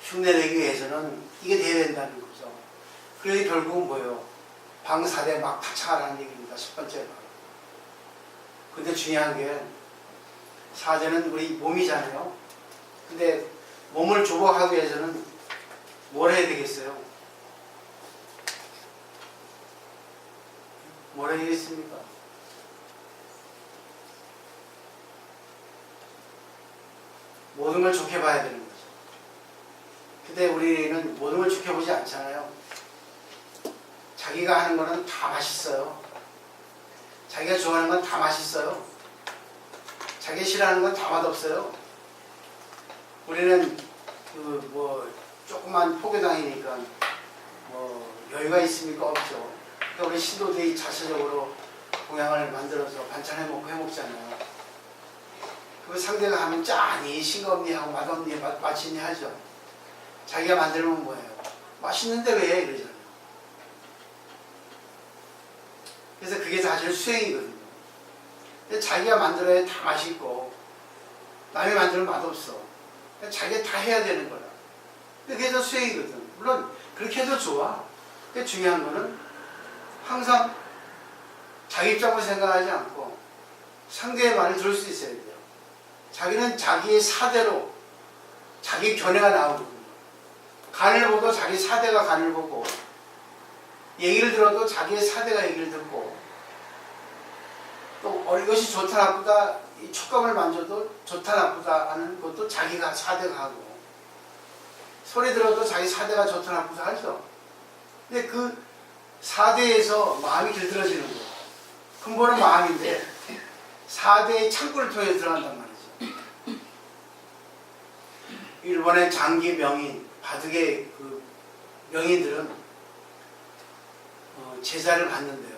흉내내기 위해서는 이게 돼야 된다는 거죠. 그래서 결국은 뭐예요? 방사대 막 타창하라는 얘기입니다. 첫 번째 방. 근데 중요한 게 사제는 우리 몸이잖아요. 근데 몸을 조복하기 위해서는 뭘 해야 되겠어요? 뭘 해야 되겠습니까? 모든 걸 좋게 봐야 되는 거죠. 근데 우리는 모든 걸 좋게 보지 않잖아요. 자기가 하는 거는 다 맛있어요. 자기가 좋아하는 건 다 맛있어요. 자기가 싫어하는 건 다 맛없어요. 우리는 그 뭐 조그만 포교당이니까 뭐 여유가 있습니까? 없죠. 그러니까 우리 신도들이 자체적으로 동양을 만들어서 반찬 해먹고 해먹잖아요. 그럼 상대가 하면 짜니 싱겁니 하고 맛없니 맛있니 하죠. 자기가 만들면 뭐예요? 맛있는데 왜? 이러잖아요. 그래서 그게 사실 수행이거든요. 근데 자기가 만들어야 다 맛있고 남이 만들면 맛없어. 자기가 다 해야 되는 거라. 그게 더 수행이거든. 물론 그렇게 해도 좋아. 근데 중요한 거는 항상 자기 입장으로 생각하지 않고 상대의 말을 들을 수 있어야 돼요. 자기는 자기의 사대로 자기 견해가 나오거든요. 간을 보도 자기 사대가 간을 보고 얘기를 들어도 자기의 사대가 얘기를 듣고 또 이것이 좋다 나쁘다 이 촉감을 만져도 좋다 나쁘다 하는 것도 자기가 사대가 하고 소리 들어도 자기 사대가 좋다 나쁘다 하죠. 근데 그 사대에서 마음이 길들어지는 거예요. 근본은 마음인데 사대의 창구를 통해 들어간단 말이죠. 일본의 장기 명인 바둑의 그 명인들은 제자를 받는데요.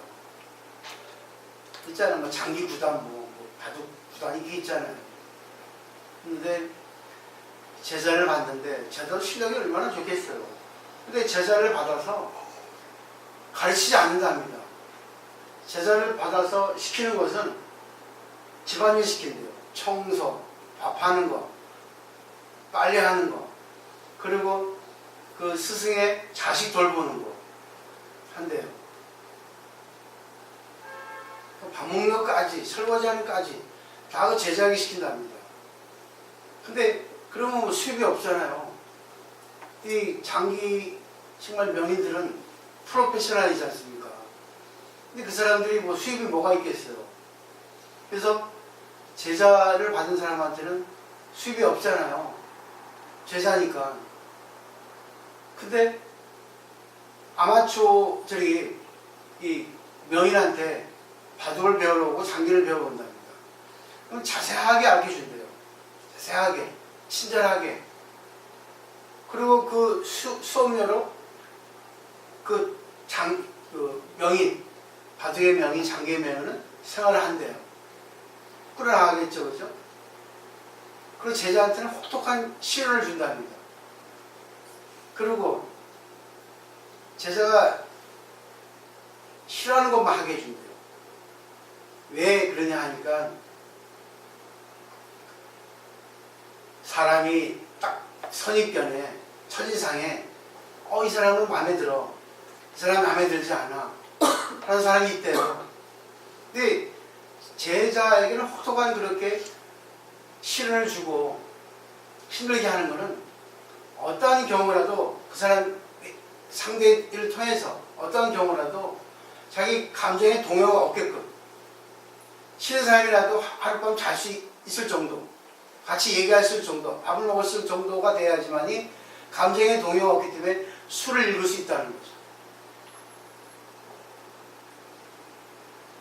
있잖아요. 뭐 장기 구단, 뭐 바둑 구단 이게 있잖아요. 근데 제자를 받는데 제자도 실력이 얼마나 좋겠어요. 근데 제자를 받아서 가르치지 않는답니다. 제자를 받아서 시키는 것은 집안일 시킨대요. 청소, 밥하는 거, 빨래하는 거, 그리고 그 스승의 자식 돌보는 거 한대요. 밥 먹는 것까지, 설거지하는 것까지 다 그 제자에게 시킨답니다. 근데 그러면 뭐 수입이 없잖아요. 이 장기 정말 명인들은 프로페셔널이지 않습니까? 근데 그 사람들이 뭐 수입이 뭐가 있겠어요. 그래서 제자를 받은 사람한테는 수입이 없잖아요. 제자니까. 근데 아마추어들이 이 명인한테 바둑을 배우러 오고 장기를 배우러 온답니다. 그럼 자세하게 알려준대요. 자세하게, 친절하게. 그리고 그 수업료로 그 명인, 바둑의 명인, 장기의 명인은 생활을 한대요. 끌어나가겠죠, 그죠? 그리고 제자한테는 혹독한 시련을 준답니다. 그리고 제자가 싫어하는 것만 하게 해준대요. 왜 그러냐 하니까 사람이 딱 선입견에 첫인상에 이 사람은 마음에 들어, 이 사람 마음에 들지 않아 하는 사람이 있대요. 근데 제자에게는 혹독한 그렇게 시련을 주고 힘들게 하는 것은 어떠한 경우라도 그 사람 상대를 통해서 어떠한 경우라도 자기 감정에 동요가 없게끔 쉬는 사람이라도 하룻밤 잘 수 있을 정도, 같이 얘기할 수 있을 정도, 밥을 먹을 수 있을 정도가 돼야지만이 감정에 동요가 없기 때문에 술을 읽을 수 있다는 거죠.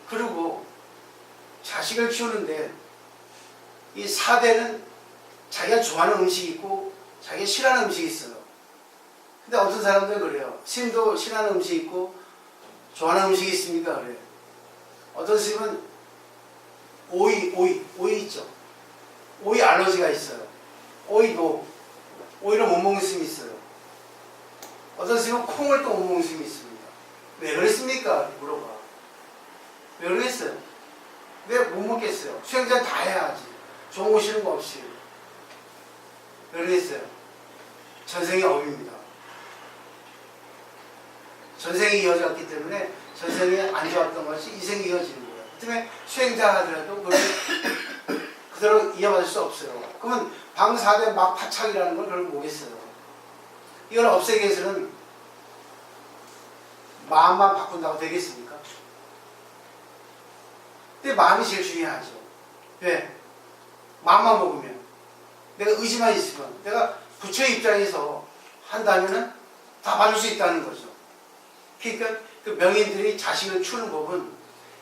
그리고 자식을 키우는데 이 4대는 자기가 좋아하는 음식이 있고 자기가 싫어하는 음식이 있어요. 근데 어떤 사람들은 그래요. 스님도 싫어하는 음식이 있고 좋아하는 음식이 있습니까? 그래요. 어떤 스님은 오이 있죠. 오이 알러지가 있어요. 오이를 못 먹는 스님이 있어요. 어떤 스님은 콩을 또 못 먹는 스님이 있습니다. 왜 그랬습니까? 물어봐. 왜 그러겠어요? 왜 못 먹겠어요? 수행자는 다 해야지. 좋은 거 싫은 거 없이. 왜 그러겠어요? 전생의 업입니다. 전생이 이어졌기 때문에 전생에 안 좋았던 것이 이생에 이어지는 거예요. 그 때문에 수행자 하더라도 그걸 그대로 이어받을 수 없어요. 그러면 방사대 막파착이라는 걸 결국 뭐겠어요? 이걸 없애기 위해서는 마음만 바꾼다고 되겠습니까? 근데 마음이 제일 중요하죠. 왜? 마음만 먹으면, 내가 의지만 있으면, 내가 부처의 입장에서 한다면은 다 받을 수 있다는 거죠. 그러니까 그 명인들이 자식을 키우는 법은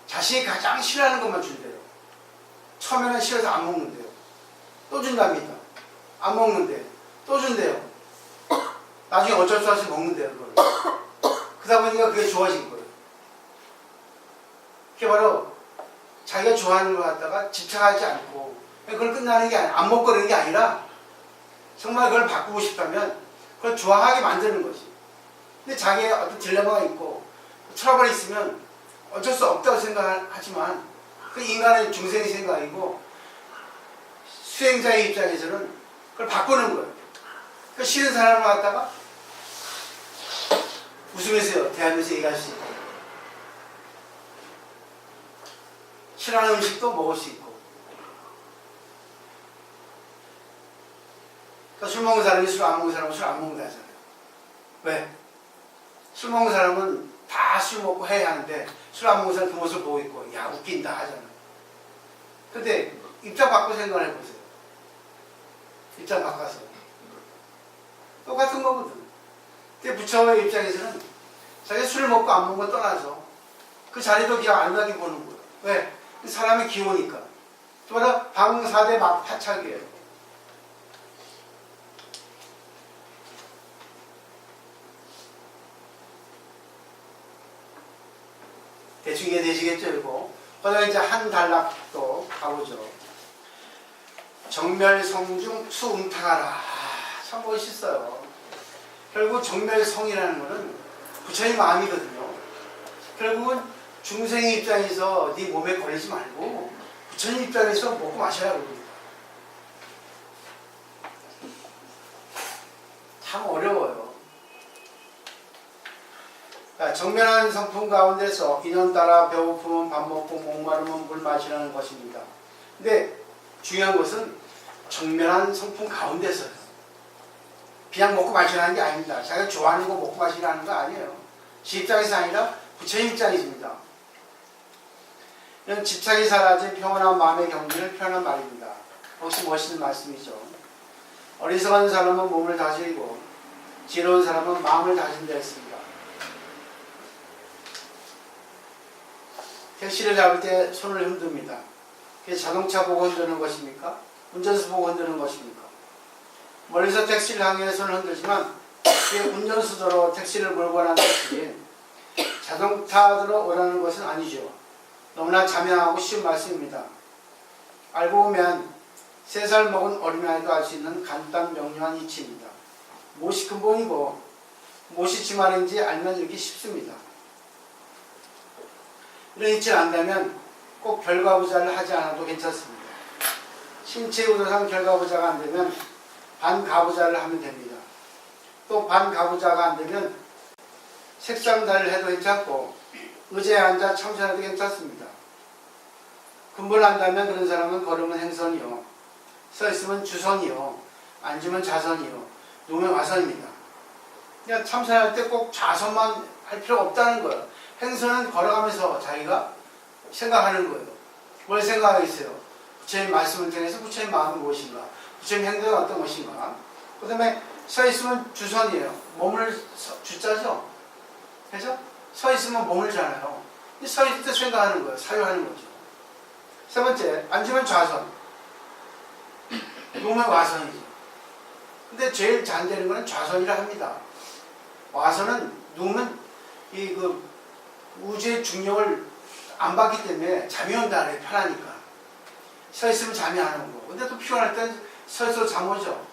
자식이 가장 싫어하는 것만 준대요. 처음에는 싫어서 안 먹는데요. 또 준답니다. 안 먹는데 또 준대요. 나중에 어쩔 수 없이 먹는데요. 그걸. 그러다 보니까 그게 좋아진 거예요. 그게 바로 자기가 좋아하는 걸 갖다가 집착하지 않고 그걸 끝나는 게 아니라 안 먹고 그러는 게 아니라 정말 그걸 바꾸고 싶다면 그걸 좋아하게 만드는 거지. 근데 자기의 어떤 딜레마가 있고 트러블이 있으면 어쩔 수 없다고 생각하지만 그 인간의 중생의 생각이고 수행자의 입장에서는 그걸 바꾸는 거예요. 그 싫은 사람을 갖다가 웃으면서 대하면서 얘기할 수 있고 싫어하는 음식도 먹을 수 있고 그러니까 술 먹는 사람이 술 안 먹는 사람은 술 안 먹는다 하잖아요. 왜? 술 먹는 사람은 다 술 먹고 해야 하는데 술 안 먹는 사람은 그 모습을 보고 있고 야 웃긴다 하잖아요. 근데 입장 바꿔 생각을 해보세요. 입장 바꿔서 똑같은 거거든. 근데 부처의 입장에서는 자기가 술을 먹고 안 먹은 거 떠나서 그 자리도 그냥 안 가게 보는 거예요. 왜? 사람이 기우니까. 또 하나 방사대 막파착이에요. 대충 이해되시겠죠, 이거? 그다음에 이제 한 단락도 가보죠. 정멸성중 수음탕하라. 참 멋있어요. 결국 정멸성이라는 거는 부처님 마음이거든요. 결국은 중생의 입장에서 네 몸에 걸리지 말고 부처님 입장에서 먹고 마셔야 합니다. 참 어려워요. 정면한 성품 가운데서 인연 따라 배고프면 밥 먹고 목마르면 물 마시라는 것입니다. 근데 중요한 것은 정면한 성품 가운데서요. 그냥 먹고 마시라는 게 아닙니다. 자기가 좋아하는 거 먹고 마시라는 거 아니에요. 지 입장에서 아니라 부처님 입장이십니다. 이런 집착이 사라진 평온한 마음의 경지를 표현한 말입니다. 혹시 멋있는 말씀이죠. 어리석은 사람은 몸을 다스리고 지혜로운 사람은 마음을 다진다 했습니다. 택시를 잡을 때 손을 흔듭니다. 그게 자동차 보고 흔드는 것입니까? 운전수 보고 흔드는 것입니까? 멀리서 택시를 향해 손을 흔들지만 그게 운전수더러 택시를 몰고 가는 것이지 자동차들어 오라는 것은 아니죠. 너무나 자명하고 쉬운 말씀입니다. 알고 보면 3살 먹은 어린아이도 알 수 있는 간단 명료한 이치입니다. 무엇이 근본이고 무엇이 지말인지 알면 이렇게 쉽습니다. 이런 이치를 안다면 꼭 결과부자를 하지 않아도 괜찮습니다. 신체의도상 결과부자가 안되면 반가부자를 하면 됩니다. 또 반가부자가 안되면 색상달을 해도 괜찮고 의자에 앉아 참선해도 괜찮습니다. 근본을 안다면 그런 사람은 걸으면 행선이요, 서있으면 주선이요, 앉으면 자선이요, 누우면 와선입니다. 그냥 참선할 때 꼭 좌선만 할 필요가 없다는 거예요. 행선은 걸어가면서 자기가 생각하는 거예요. 뭘 생각하겠어요? 부처님 말씀을 통해서 부처님 마음이 무엇인가? 부처님 행동이 어떤 것인가? 그 다음에 서 있으면 주선이에요. 몸을 주자죠? 그죠? 서 있으면 몸을 잖아요. 서 있을 때 생각하는 거예요. 사유하는 거죠. 세 번째, 앉으면 좌선. 누우면 와선이죠. 근데 제일 잘 되는 거는 좌선이라 합니다. 와선은 누우면 우주의 중력을 안 받기 때문에 잠이 온다 그래, 편하니까. 서 있으면 잠이 안 오고. 근데 또 피곤할 땐 서 있어도 잠 오죠.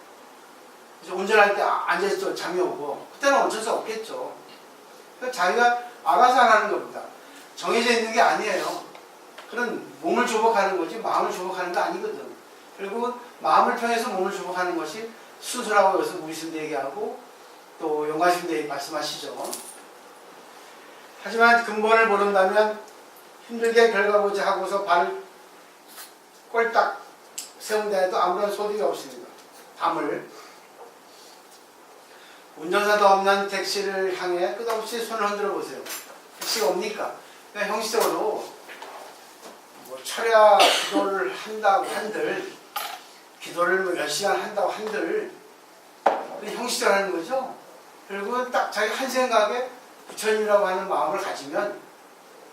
그래서 운전할 때 앉아서 잠이 오고. 그때는 어쩔 수 없겠죠. 그러니까 자기가 알아서 하는 겁니다. 정해져 있는 게 아니에요. 그런 몸을 조복하는 거지 마음을 조복하는 거 아니거든. 결국은 마음을 통해서 몸을 조복하는 것이 순서라고 여기서 무리심도 얘기하고 또 용가심도 말씀하시죠. 하지만 근본을 모른다면 힘들게 결과보자 하고서 발을 꼴딱 세운다 해도 아무런 소득이 없습니다. 담을 운전사도 없는 택시를 향해 끝없이 손을 흔들어 보세요. 택시가 옵니까? 그냥 형식적으로 뭐 철야 기도를 한다고 한들 기도를 뭐 10시간 한다고 한들 형식적으로 하는 거죠. 결국은 딱 자기 한 생각에 부처님이라고 하는 마음을 가지면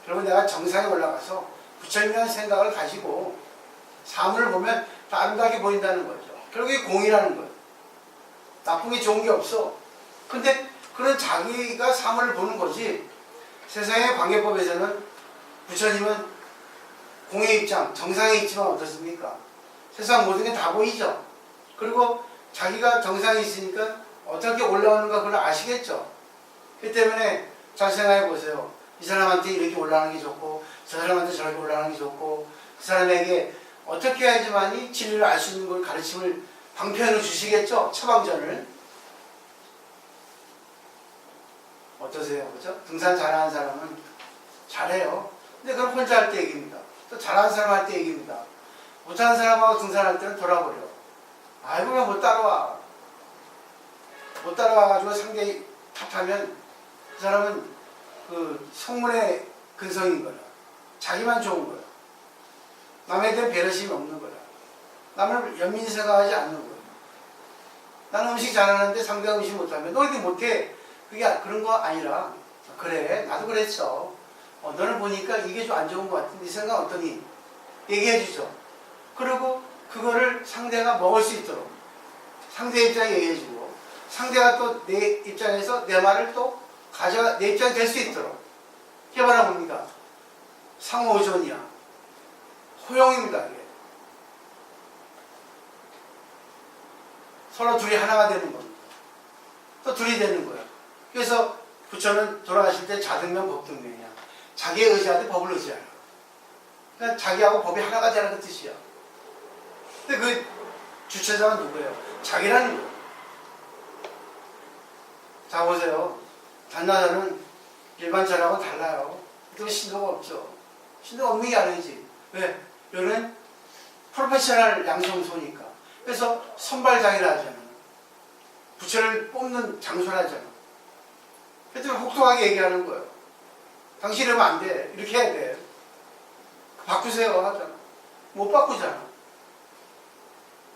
결국 내가 정상에 올라가서 부처님이라는 생각을 가지고 사물을 보면 다 아름답게 보인다는 거죠. 결국에 공이라는 거예요. 나쁜 게 좋은 게 없어. 근데 그런 자기가 사물을 보는 거지 세상의 관계법에서는 부처님은 공의 입장, 정상에 있지만 어떻습니까? 세상 모든 게 다 보이죠? 그리고 자기가 정상에 있으니까 어떻게 올라오는가 그걸 아시겠죠? 그 때문에 잘 생각해 보세요. 이 사람한테 이렇게 올라가는 게 좋고 저 사람한테 저렇게 올라가는 게 좋고 그 사람에게 어떻게 해야지만이 진리를 알 수 있는 걸 가르침을 방편으로 주시겠죠? 처방전을. 어떠세요? 그죠? 등산 잘하는 사람은 잘해요. 근데 그건 혼자 할 때 얘기입니다. 또 잘하는 사람 할 때 얘기입니다. 못하는 사람하고 등산할 때는 돌아버려. 아이고 왜 못 따라와. 못 따라와가지고 상대히 탓하면 그 사람은 그 성문의 근성인 거야. 자기만 좋은 거야. 남에 대한 배려심이 없는 거야. 남을 연민히 생각하지 않는 거야. 나는 음식 잘하는데 상대가 음식 못하면 너 이렇게 못해. 그게 그런 거 아니라 그래 나도 그랬어. 너를 보니까 이게 좀 안 좋은 것 같은데 네 생각 어떠니? 얘기해 주죠. 그리고 그거를 상대가 먹을 수 있도록 상대 입장에 얘기해 주고 상대가 또 내 입장에서 내 말을 또 가져가 내 입장이 될 수 있도록 이게 바로 뭡니까? 상호의존이야. 호용입니다. 이게. 서로 둘이 하나가 되는 겁니다. 또 둘이 되는 거야. 그래서 부처는 돌아가실 때 자등면 법등면이야. 자기의 의지하되 법을 의지하라. 그러니까 자기하고 법이 하나가 되는 그 뜻이야. 근데 그 주체자가 누구예요? 자기라는 거예요. 자 보세요. 단나자는 일반 차랑은 달라요. 또 신도가 없죠. 신도가 없는 게 아니지. 왜? 여기는 프로페셔널 양성소니까. 그래서 선발장이라 하잖아. 부처를 뽑는 장소라 하잖아. 그래서 혹독하게 얘기하는 거예요. 당신 이러면 안 돼. 이렇게 해야 돼. 바꾸세요 하잖아. 못 바꾸잖아.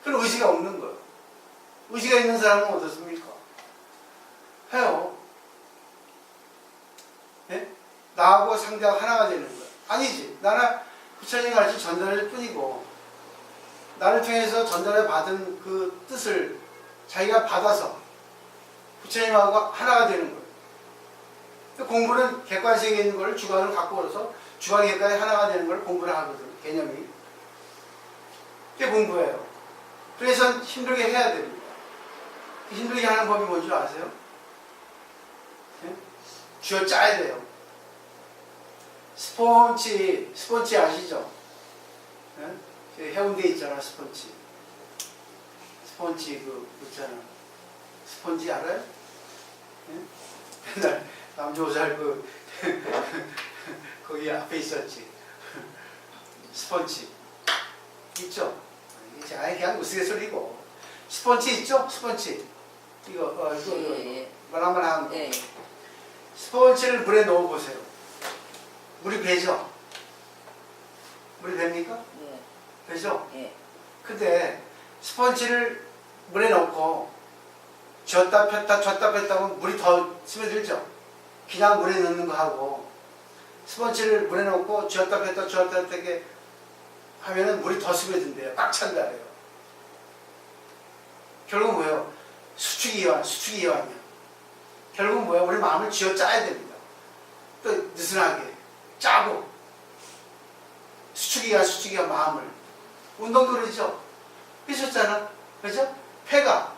그런 의지가 없는 거예요. 의지가 있는 사람은 어떻습니까? 해요. 네? 나하고 상대가 하나가 되는 거예요. 아니지. 나는 부처님 가르친 전달일 뿐이고 나를 통해서 전달해 받은 그 뜻을 자기가 받아서 부처님하고 하나가 되는 거예요. 공부는 객관성에 있는 걸 주관을 갖고 오서 주관 객관이 하나가 되는 걸 공부를 하거든. 개념이. 그게 공부예요. 그래서 힘들게 해야 됩니다. 힘들게 하는 법이 뭔지 아세요? 네? 쥐어 짜야 돼요. 스폰지 아시죠? 네? 해운대에 있잖아, 스폰지 그 있잖아. 스폰지 알아요? 네? 맨날 남조살 거기 앞에 있었지. 스펀지 있죠? 아니 그냥 우스갯소리고. 스펀지 있죠? 스펀지 이거 예. 말랑말랑한 거. 예. 스펀지를 물에 넣어 보세요. 물이 배죠? 물이 됩니까? 예. 배죠? 예. 근데 스펀지를 물에 넣고 쥐었다 폈다 하면 물이 더 스며들죠? 그냥 물에 넣는 거 하고 스펀지를 물에 넣고 쥐었다 폈다 이렇게 하면은 물이 더 스며든대요. 꽉 찬다래요. 결국은 뭐예요? 수축이 이완이야. 결국은 뭐예요? 우리 마음을 쥐어 짜야 됩니다. 또 느슨하게 짜고 수축이야 마음을. 운동도 그러죠? 삐졌잖아. 그죠? 폐가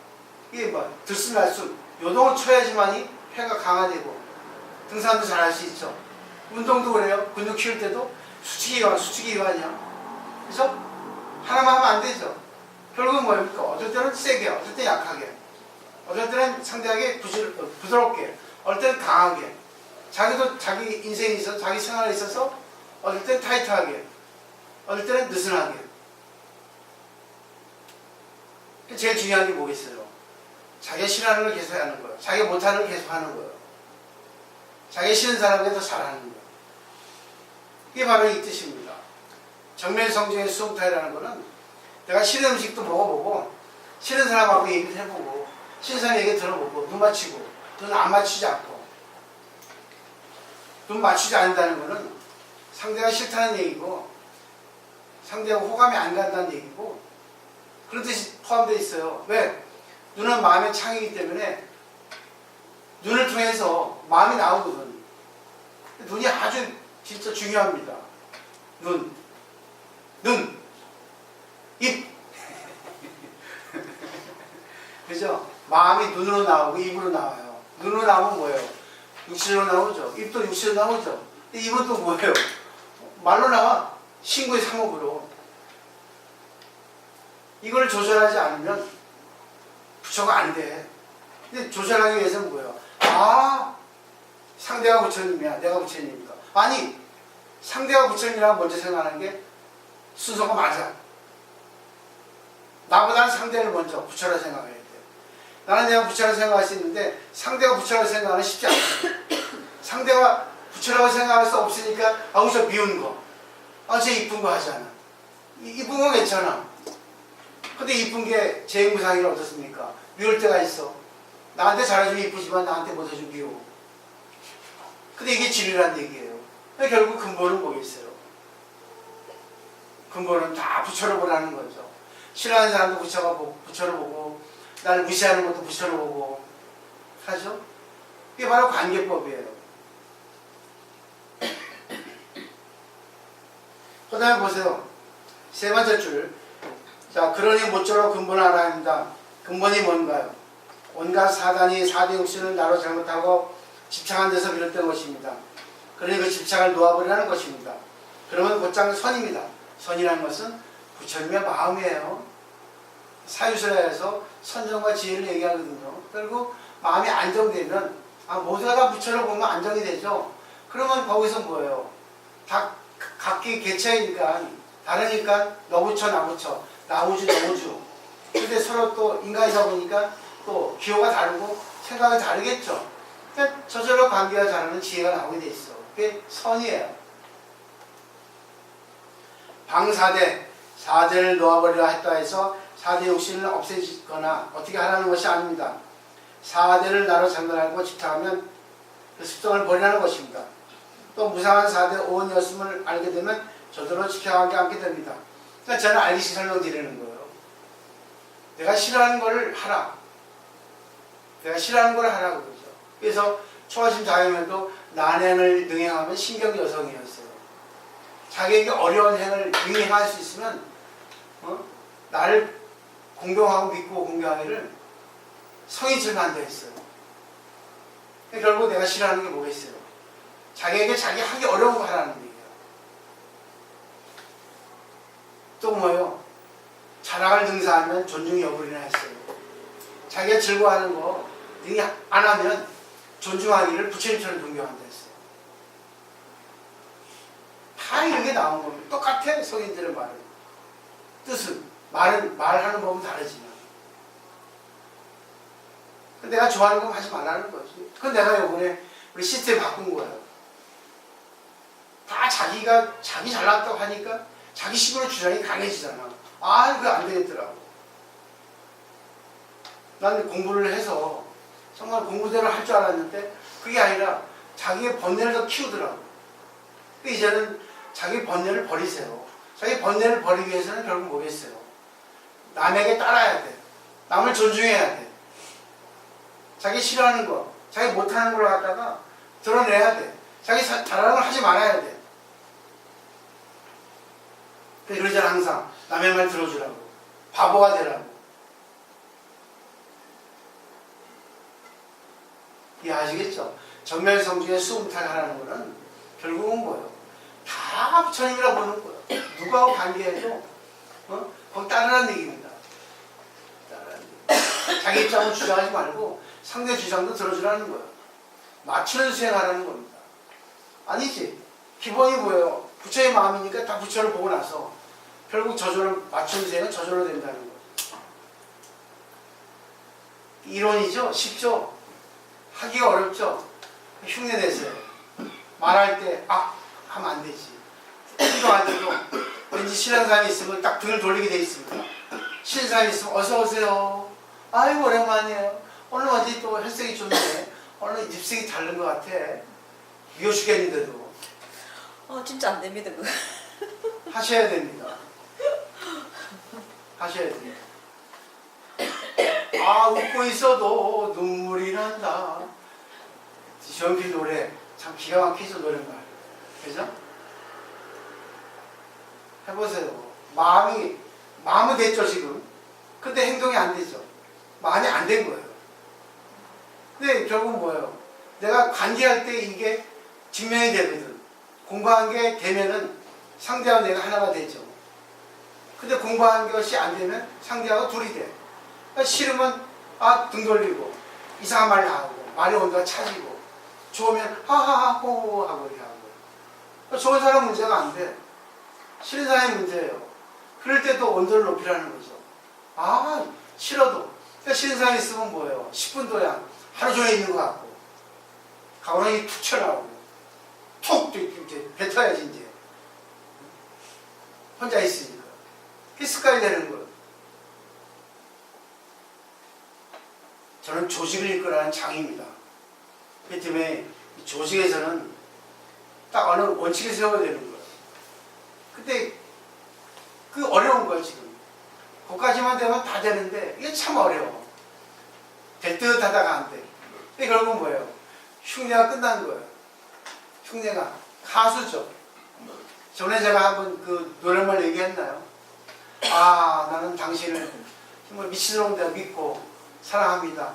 이게 뭐 들숨날숨 요동을 쳐야지만이 폐가 강화되고 등산도 잘 할 수 있죠. 운동도 그래요. 근육 키울 때도 수축이 이완이야. 그래서 하나만 하면 안 되죠. 결국은 뭐입니까? 어떨 때는 세게, 어떨 때는 약하게, 어떨 때는 상대하게 부드럽게, 어떨 때는 강하게. 자기도 자기 인생에 있어서, 자기 생활에 있어서 어떨 때는 타이트하게, 어떨 때는 느슨하게. 제일 중요한 게 뭐겠어요? 자기가 싫어하는 걸 계속 하는 거예요. 자기가 못하는 걸 계속 하는 거예요. 자기가 싫은 사람에게 더 잘하는 거예요. 이게 바로 이 뜻입니다. 정면성정의 수용타이라는 거는 내가 싫은 음식도 먹어보고 싫은 사람하고 얘기를 해보고 싫은 사람 얘기 들어보고 눈 맞추고 눈 안 맞추지 않고 눈 맞추지 않는다는 거는 상대가 싫다는 얘기고 상대가 호감이 안 간다는 얘기고 그런 뜻이 포함되어 있어요. 왜? 눈은 마음의 창이기 때문에 눈을 통해서 마음이 나오거든. 눈이 아주 진짜 중요합니다. 눈. 눈, 입. 그죠? 마음이 눈으로 나오고 입으로 나와요. 눈으로 나오면 뭐예요? 육신으로 나오죠. 입도 육신으로 나오죠. 근데 입은 또 뭐예요? 말로 나와. 신구의 상업으로. 이걸 조절하지 않으면 부처가 안 돼. 근데 조절하기 위해서는 뭐예요? 아, 상대가 부처님이야. 내가 부처님이다. 아니, 상대가 부처님이라고 먼저 생각하는 게 순서가 맞아. 나보다는 상대를 먼저 부처라 생각해야 돼. 나는 내가 부처라 생각할 수 있는데 상대가 부처라 생각하는 쉽지 않아. 상대가 부처라고 생각할 수 없으니까 아우 저 미운 거, 아 저 이쁜 거 하잖아. 이쁜 건 괜찮아. 근데 이쁜 게 제행무상이라 어떻습니까? 미울 때가 있어. 나한테 잘해주면 이쁘지만 나한테 못해주면 미워. 근데 이게 진리란 얘기예요. 결국 근본은 뭐겠어요? 근본은 다 부처를 보라는 거죠. 싫어하는 사람도 부처를 보고 나를 무시하는 것도 부처를 보고 하죠? 이게 바로 관계법이에요. 그 다음에 보세요. 세 번째 줄. 자, 그러니 모쪼록 근본을 알아야 합니다. 근본이 뭔가요? 온갖 사단이 사대 육신을 나로 잘못하고 집착한 데서 비롯된 것입니다. 그러니 그 집착을 놓아버리라는 것입니다. 그러면 곧장 선입니다. 선이라는 것은 부처님의 마음이에요. 사유설에서 선정과 지혜를 얘기하거든요. 결국 마음이 안정되면 모두가 다 부처를 보면 안정이 되죠. 그러면 거기서 뭐예요? 다 각기 개체이니까 다르니까 너 부처 나 부처 나 우주 너 우주. 근데 서로 또 인간이다 보니까 또 기호가 다르고 생각이 다르겠죠. 그러니까 저절로 관계가 다르는 지혜가 나오게 돼 있어. 그게 선이에요. 방사대, 사대를 놓아버리라 했다 해서 사대 욕심을 없애거나 어떻게 하라는 것이 아닙니다. 사대를 나로 전달하고 집착하면 그 습성을 버리라는 것입니다. 또 무상한 사대 오온이었음을 알게 되면 저절로 지켜가지 않게 됩니다. 그러니까 저는 알기시 설명드리는 거예요. 내가 싫어하는 걸 하라. 내가 싫어하는 걸 하라고 그러죠. 그래서 초하심 자연에도 난행을 능행하면 신경 여성이었어요. 자기에게 어려운 행을 능행할 수 있으면 나를 공경하고 믿고 공경하기를 성이 질만다 했어요. 결국 내가 싫어하는 게 뭐겠어요? 자기에게 자기 하기 어려운 거 하라는 얘기예요. 또 뭐예요? 자랑을 능사하면 존중이 여부리나 했어요. 자기가 즐거워하는 거 능히 안 하면 존중하기를 부처님처럼 존경한다 했어요. 다 이런 게 나온 겁니다. 똑같아 성인들의 말은. 뜻은 말하는 법은 다르지만 내가 좋아하는 건 하지 말라는 거지. 그건 내가 이번에 우리 시스템 바꾼 거예요. 다 자기 잘났다고 하니까 자기 식으로 주장이 강해지잖아. 그거 안 되겠더라고. 난 공부를 해서 정말 공부대로 할 줄 알았는데 그게 아니라 자기의 번뇌를 더 키우더라고. 이제는 자기 번뇌를 버리세요. 자기 번뇌를 버리기 위해서는 결국 뭐겠어요? 남에게 따라야 돼. 남을 존중해야 돼. 자기 싫어하는 거, 자기 못하는 걸 갖다가 드러내야 돼. 자기 잘하는 걸 하지 말아야 돼. 그러잖아 항상. 남의 말 들어주라고. 바보가 되라고. 이해하시겠죠? 정멸성중에 수음탈하라는 거는 결국은 뭐예요? 다 부처님이라 보는 거예요. 누구하고 관계해도 거기 따르라는 얘기입니다. 자기 입장을 주장하지 말고 상대 주장도 들어주라는 거예요. 맞추는 수행하라는 겁니다. 아니지. 기본이 뭐예요? 부처의 마음이니까 다 부처를 보고 나서 결국 저절로 맞추는 수행은 저절로 된다는 거예요. 이론이죠? 쉽죠? 하기가 어렵죠? 흉내내세요. 말할 때 하면 안 되지. 행동할 때도 왠지 싫은 사람이 있으면 딱 등을 돌리게 돼 있습니다. 싫은 사람이 있으면 어서 오세요. 아이고 오랜만이에요. 오늘 어디 또 혈색이 좋네. 오늘 립색이 다른 것 같아. 미워 죽겠는데도. 진짜 안 됩니다 그거. 하셔야 됩니다. 하셔야 됩니다. 웃고 있어도 눈물이 난다. 조용필 노래 참 기가 막히죠 노랫말. 그죠? 해보세요. 마음은 됐죠 지금. 근데 행동이 안 되죠. 많이 안 된 거예요. 근데 결국 뭐예요? 내가 관계할 때 이게 증명이 되거든. 공부한 게 되면은 상대하고 내가 하나가 되죠. 근데 공부한 것이 안 되면 상대하고 둘이 돼. 그러니까 싫으면 등 돌리고 이상한 말 나오고 말이 온다가 차지고 좋으면 하하하호 하고 이렇게 하고. 그러니까 좋은 사람 문제가 안 돼. 싫은 사람이 문제예요. 그럴 때도 온도를 높이라는 거죠. 싫어도. 그러니까 싫은 사람이 있으면 뭐예요? 10분도야 하루 종일 있는 것 같고 가오랑이 툭 튀어나오고 툭 이제 뱉어야지 이제 혼자 있으니까 그게 습관이 되는 거예요. 저는 조직을 이끌어가는 장입니다. 그렇기 때문에 조직에서는 딱 어느 원칙을 세워야 되는 거예요. 근데 그 어려운 거예요 지금. 거기까지만 되면 다 되는데 이게 참 어려워. 될 듯 하다가 안 돼. 근데 결국은 뭐예요? 흉내가 끝난 거예요. 흉내가 가수죠. 전에 제가 한번 그 노래말 얘기했나요? 나는 당신을 정말 미치도록 내가 믿고 사랑합니다.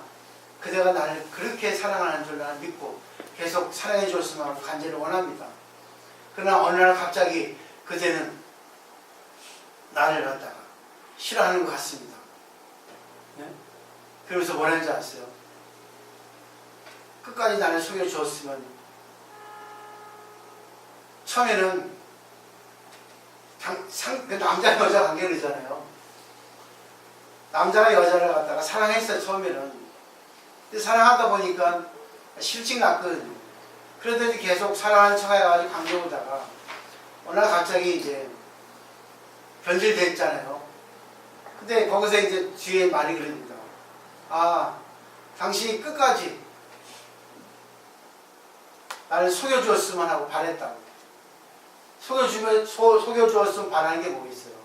그대가 나를 그렇게 사랑하는 줄 나는 믿고 계속 사랑해 줬으면 하고 간절히 원합니다. 그러나 어느 날 갑자기 그대는 나를 갖다가 싫어하는 것 같습니다. 네? 그러면서 뭐라는지 아세요? 끝까지 나를 속여주었으면 처음에는 남자 여자 관계를 하잖아요. 남자가 여자를 갖다가 사랑했어요 처음에는. 근데 사랑하다 보니까 실증 났거든요. 그러더니 계속 사랑하는 척 해가지고 관계 오다가 어느 날 갑자기 이제 변질됐잖아요. 근데 거기서 이제 뒤에 말이 그럽니다. 당신이 끝까지 나를 속여주었으면 하고 바랬다고. 속여주었으면 바라는 게 뭐 있어요?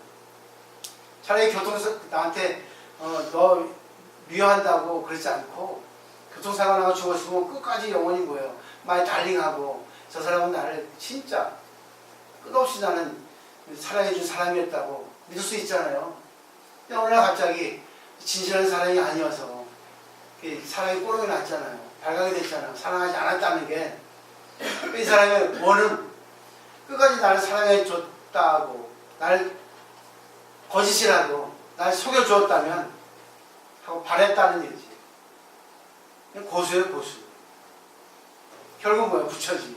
차라리 교통사 나한테 너 미워한다고 그러지 않고 교통사고 나고 죽었으면 끝까지 영원히 뭐예요? 많이 달링하고 저 사람은 나를 진짜 끝없이 나는 사랑해준 사람이었다고 믿을 수 있잖아요. 근데 어느 날 갑자기 진실한 사랑이 아니어서 사랑이 꼬르게 났잖아요. 발각이 됐잖아요. 사랑하지 않았다는 게. 이 사람의 원은 끝까지 나를 사랑해 줬다고 나를 거짓이라도 나를 속여주었다면 하고 바랬다는 얘기지. 고수예요 고수. 결국 뭐야? 붙여지.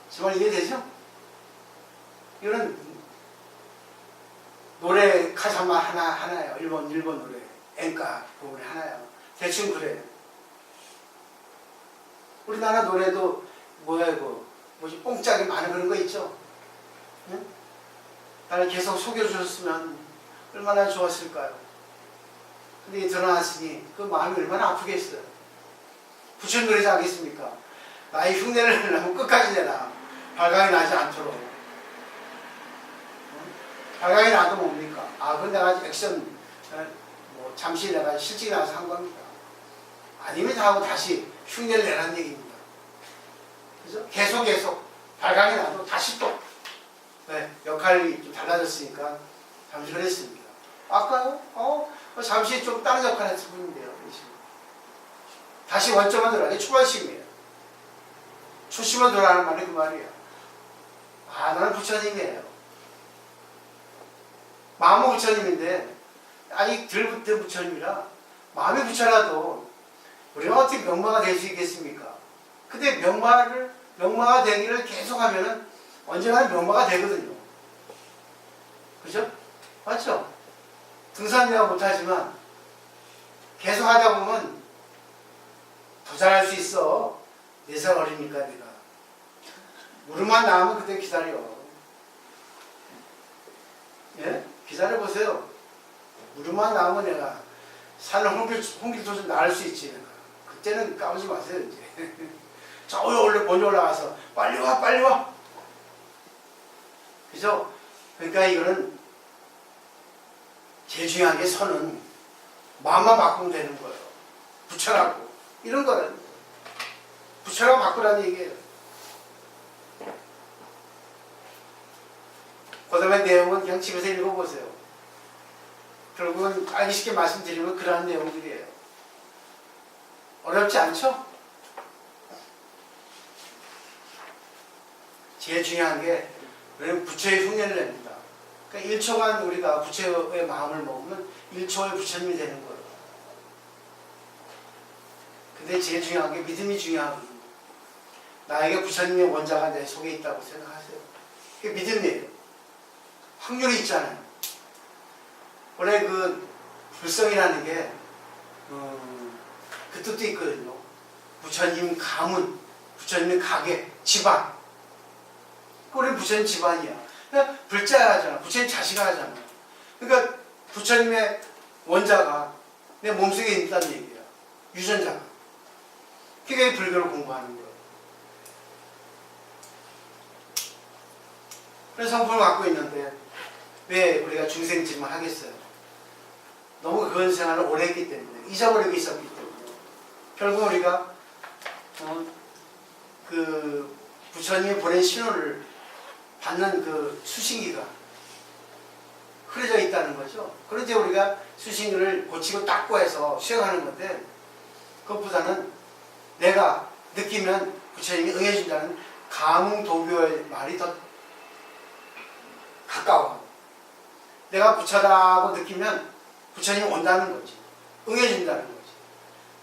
정말 이해되죠? 이거는 노래 가사만 하나예요. 일본 노래 엔가 부분이 하나예요. 대충 그래요. 우리나라 노래도 뭐야 이거 뭐지 뽕짝이 많은 그런 거 있죠? 응? 나를 계속 속여주셨으면 얼마나 좋았을까요? 근데 드러났으니 그 마음이 얼마나 아프겠어요. 부처님 그러지 않겠습니까? 나의 흉내를 내면 끝까지 내라. 발각이 나지 않도록. 응? 발각이 나도 뭡니까? 그건 내가 액션 잠시 내가 실직이 나서 한 겁니다. 아니면 하고 다시 흉내를 내라는 얘기입니다. 그죠? 계속 발각이 나도 다시 또 역할이 좀 달라졌으니까 잠시 그랬습니다. 아까요? 잠시 좀 다른 역할 했을 뿐인데요. 다시 원점으로 돌아가. 이게 초반심이에요. 초심으로 돌아가는 말이 그 말이에요. 나는 부처님이에요. 마음은 부처님인데 아직 덜 부처님이라 마음이 부처라도 우리가 어떻게 명마가 될 수 있겠습니까? 근데 명마가 되기를 계속하면은 언젠가는 명마가 되거든요. 그죠? 맞죠? 등산 내가 못하지만 계속 하다 보면 더 잘할 수 있어. 4살 어리니까 내가. 무릎만 나오면 그때 기다려. 예? 기다려보세요. 무릎만 나오면 내가 산을 홍길도좀 나을 수 있지. 내가. 그때는 까부지 마세요 이제. 저 먼저 올라가서 빨리 와. 그죠? 그러니까 이거는 제일 중요한 게 선은 마음만 바꾸면 되는 거예요. 부처라고 이런 거는 부처라고 바꾸라는 얘기예요. 그 다음에 내용은 그냥 집에서 읽어보세요. 결국은 알기 쉽게 말씀드리면 그러한 내용들이에요. 어렵지 않죠? 제일 중요한 게 우리는 부처의 흉내를 냅니다. 그러니까 1초간 우리가 부처의 마음을 먹으면 1초의 부처님이 되는 거예요. 근데 제일 중요한 게 믿음이 중요하거든요. 나에게 부처님의 원자가 내 속에 있다고 생각하세요. 그게 믿음이에요. 확률이 있잖아요. 원래 그 불성이라는 게 그 뜻도 있거든요. 부처님 가문, 부처님의 가계, 집안. 우리는 부처님 집안이야. 그러니까 불자하잖아. 부처님 자식아 하잖아. 그러니까 부처님의 원자가 내 몸속에 있다는 얘기야. 유전자가. 그게 불교를 공부하는 거예요. 그래서 성품을 갖고 있는데 왜 우리가 중생짐을 하겠어요? 너무 그런 생활을 오래 했기 때문에, 잊어버리고 있었기 때문에 결국 우리가 그 부처님이 보낸 신호를 받는 그 수신기가 흐려져 있다는 거죠. 그런데 우리가 수신기를 고치고 닦고 해서 수행하는 건데, 그것보다는 내가 느끼면 부처님이 응해준다는 감응도교의 말이 더 가까워. 내가 부처라고 느끼면 부처님이 온다는 거지. 응해준다는 거지.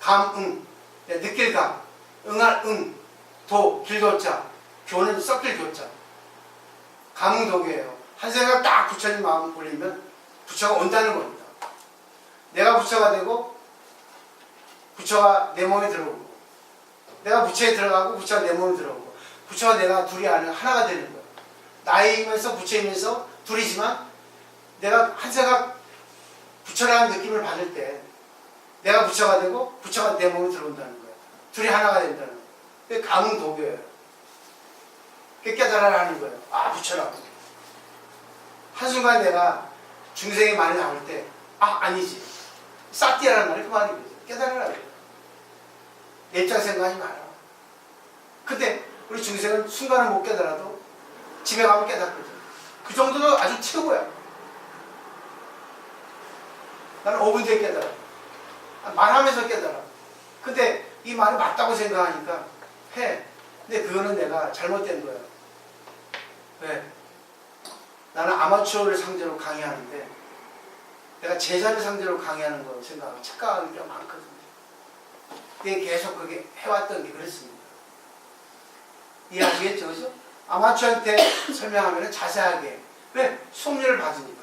감응, 느낄 감, 응할 응, 도, 길도자, 교는 섞일 교자. 감응도교예요. 한 생각 딱 부처님 마음 올리면 부처가 온다는 겁니다. 내가 부처가 되고 부처가 내 몸에 들어오고, 내가 부처에 들어가고 부처가 내 몸에 들어오고, 부처와 내가 둘이 하나가 되는 거예요. 나이면서 부처이면서 둘이지만 내가 한 생각 부처라는 느낌을 받을 때 내가 부처가 되고 부처가 내 몸에 들어온다는 거예요. 둘이 하나가 된다는 거예요. 그게 감응도교예요. 그게 깨달아라는 거예요. 아, 부처라고. 한순간 내가 중생의 말이 나올 때, 아, 아니지. 싸띠라는 말이 그 말이거든. 깨달아라. 내 입장 생각하지 마라. 근데 우리 중생은 순간은 못 깨달아도 집에 가면 깨닫거든. 그 정도도 아주 최고야. 나는 5분 뒤에 깨달아. 말하면서 깨달아. 근데 이 말이 맞다고 생각하니까 해. 근데 그거는 내가 잘못된 거야. 왜? 나는 아마추어를 상대로 강의하는데 내가 제자를 상대로 강의하는 거 생각하고 착각하는 게 많거든요. 근데 계속 그게 해왔던 게 그렇습니다. 이해하시겠죠? 그죠? 아마추어한테 설명하면 자세하게. 왜? 수업료를 받으니까.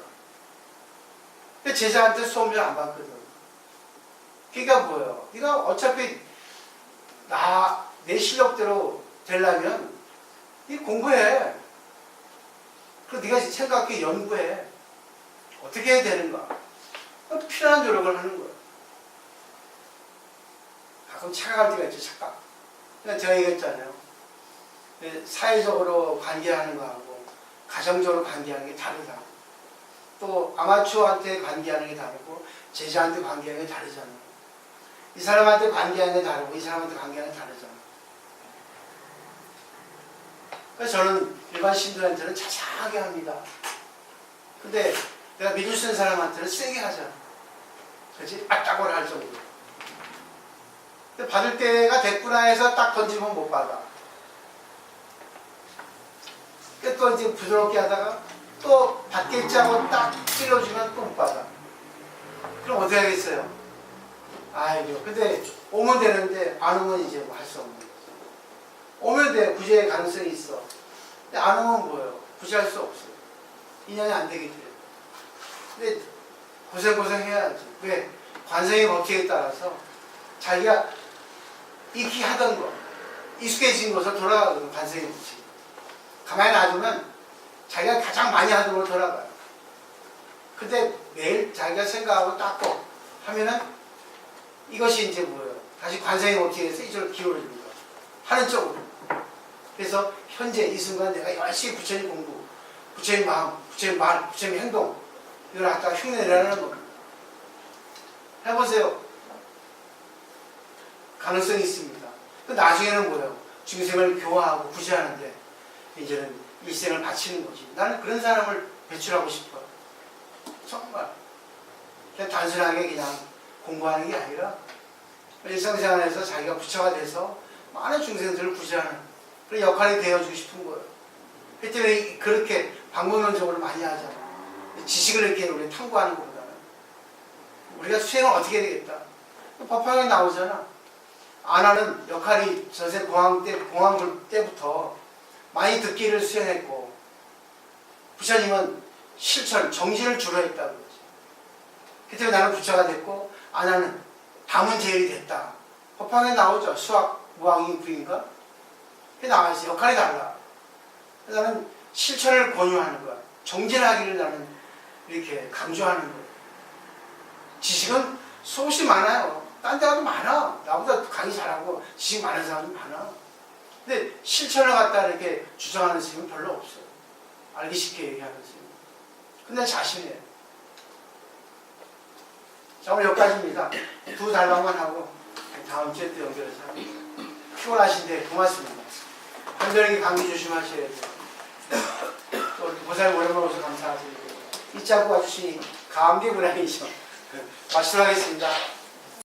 근데 제자한테 수업료를 안 받거든. 그러니까 뭐예요? 네가 어차피 내 실력대로 되려면 네 공부해. 그리고 네가 생각해 연구해. 어떻게 해야 되는가? 필요한 노력을 하는 거예요. 가끔 착각할 때가 있죠. 착각. 그러니까 제가 얘기했잖아요. 사회적으로 관계하는 거하고 가정적으로 관계하는 게 다르다. 또 아마추어한테 관계하는 게 다르고 제자한테 관계하는 게 다르잖아요. 이 사람한테 관계하는 게 다르고 이 사람한테 관계하는 게 다르잖아요. 그래서 저는 일반 신도한테는 자상하게 합니다. 근데 내가 믿을 수 있는 사람한테는 세게 하잖아. 그렇지? 아따고를 할 정도로. 근데 받을 때가 됐구나 해서 딱 던지면 못 받아. 또 이제 부드럽게 하다가 또 받겠지 하고 딱 찔러주면 또 못 받아. 그럼 어떻게 하겠어요? 아이고, 근데 오면 되는데 안 오면 이제 뭐 할 수 없는 거죠. 오면 돼. 구제의 가능성이 있어. 근데 안 오면 뭐예요? 구제할 수 없어요. 인연이 안 되기 때문에. 근데 고생 해야지. 왜? 관성의 법칙에 따라서 자기가 익히 하던 거, 익숙해진 것을 돌아가거든, 관성의 법칙. 가만히 놔두면 자기가 가장 많이 하던 걸 돌아가요. 근데 매일 자기가 생각하고 닦고 하면은 이것이 이제 뭐예요? 다시 관성의 법칙에서 이쪽으로 기울어지는 거예요. 하는 쪽으로. 그래서 현재 이 순간 내가 열심히 부처님 공부, 부처님 마음, 부처님 말, 부처님 행동 이걸 갖다가 흉내내라는 겁니다. 해보세요. 가능성이 있습니다. 그 나중에는 뭐예요? 중생을 교화하고 구제하는데 이제는 일생을 바치는 거지. 나는 그런 사람을 배출하고 싶어요. 정말. 그냥 단순하게 그냥 공부하는 게 아니라 일상생활에서 자기가 부처가 돼서 많은 중생들을 구제하는 그런 역할이 되어주고 싶은 거예요. 그 때문에 그렇게 방법론적으로 많이 하잖아. 지식을 이렇게 우리 탐구하는 것보다는 우리가 수행을 어떻게 해야 되겠다. 법화경에 나오잖아. 아나는 역할이 전세 공황 때부터 많이 듣기를 수행했고 부처님은 실천, 정진을 주로 했다고 그러지. 그 때문에 나는 부처가 됐고 아나는 다문제일이 됐다. 법화경에 나오죠. 수학, 무학이 구인가? 그게 나와있어. 역할이 달라. 나는 실천을 권유하는 거야. 정진하기를 나는 이렇게 강조하는 거야. 지식은 수없이 많아요. 딴 데 가도 많아. 나보다 강의 잘하고 지식 많은 사람이 많아. 근데 실천을 갖다 이렇게 주장하는 스님은 별로 없어요. 알기 쉽게 얘기하는 스님. 근데 자신이에요. 자, 오늘 여기까지입니다. 두 달방만 하고 다음 주에 또 연결해서 합니다. 피곤하신데 고맙습니다. 한별에게 감기 조심하셔야 돼요. 또 보살 오랜만에 오셔서 감사드리고 이 자고 와주시니 감기 불안이죠. 마치도록 하겠습니다.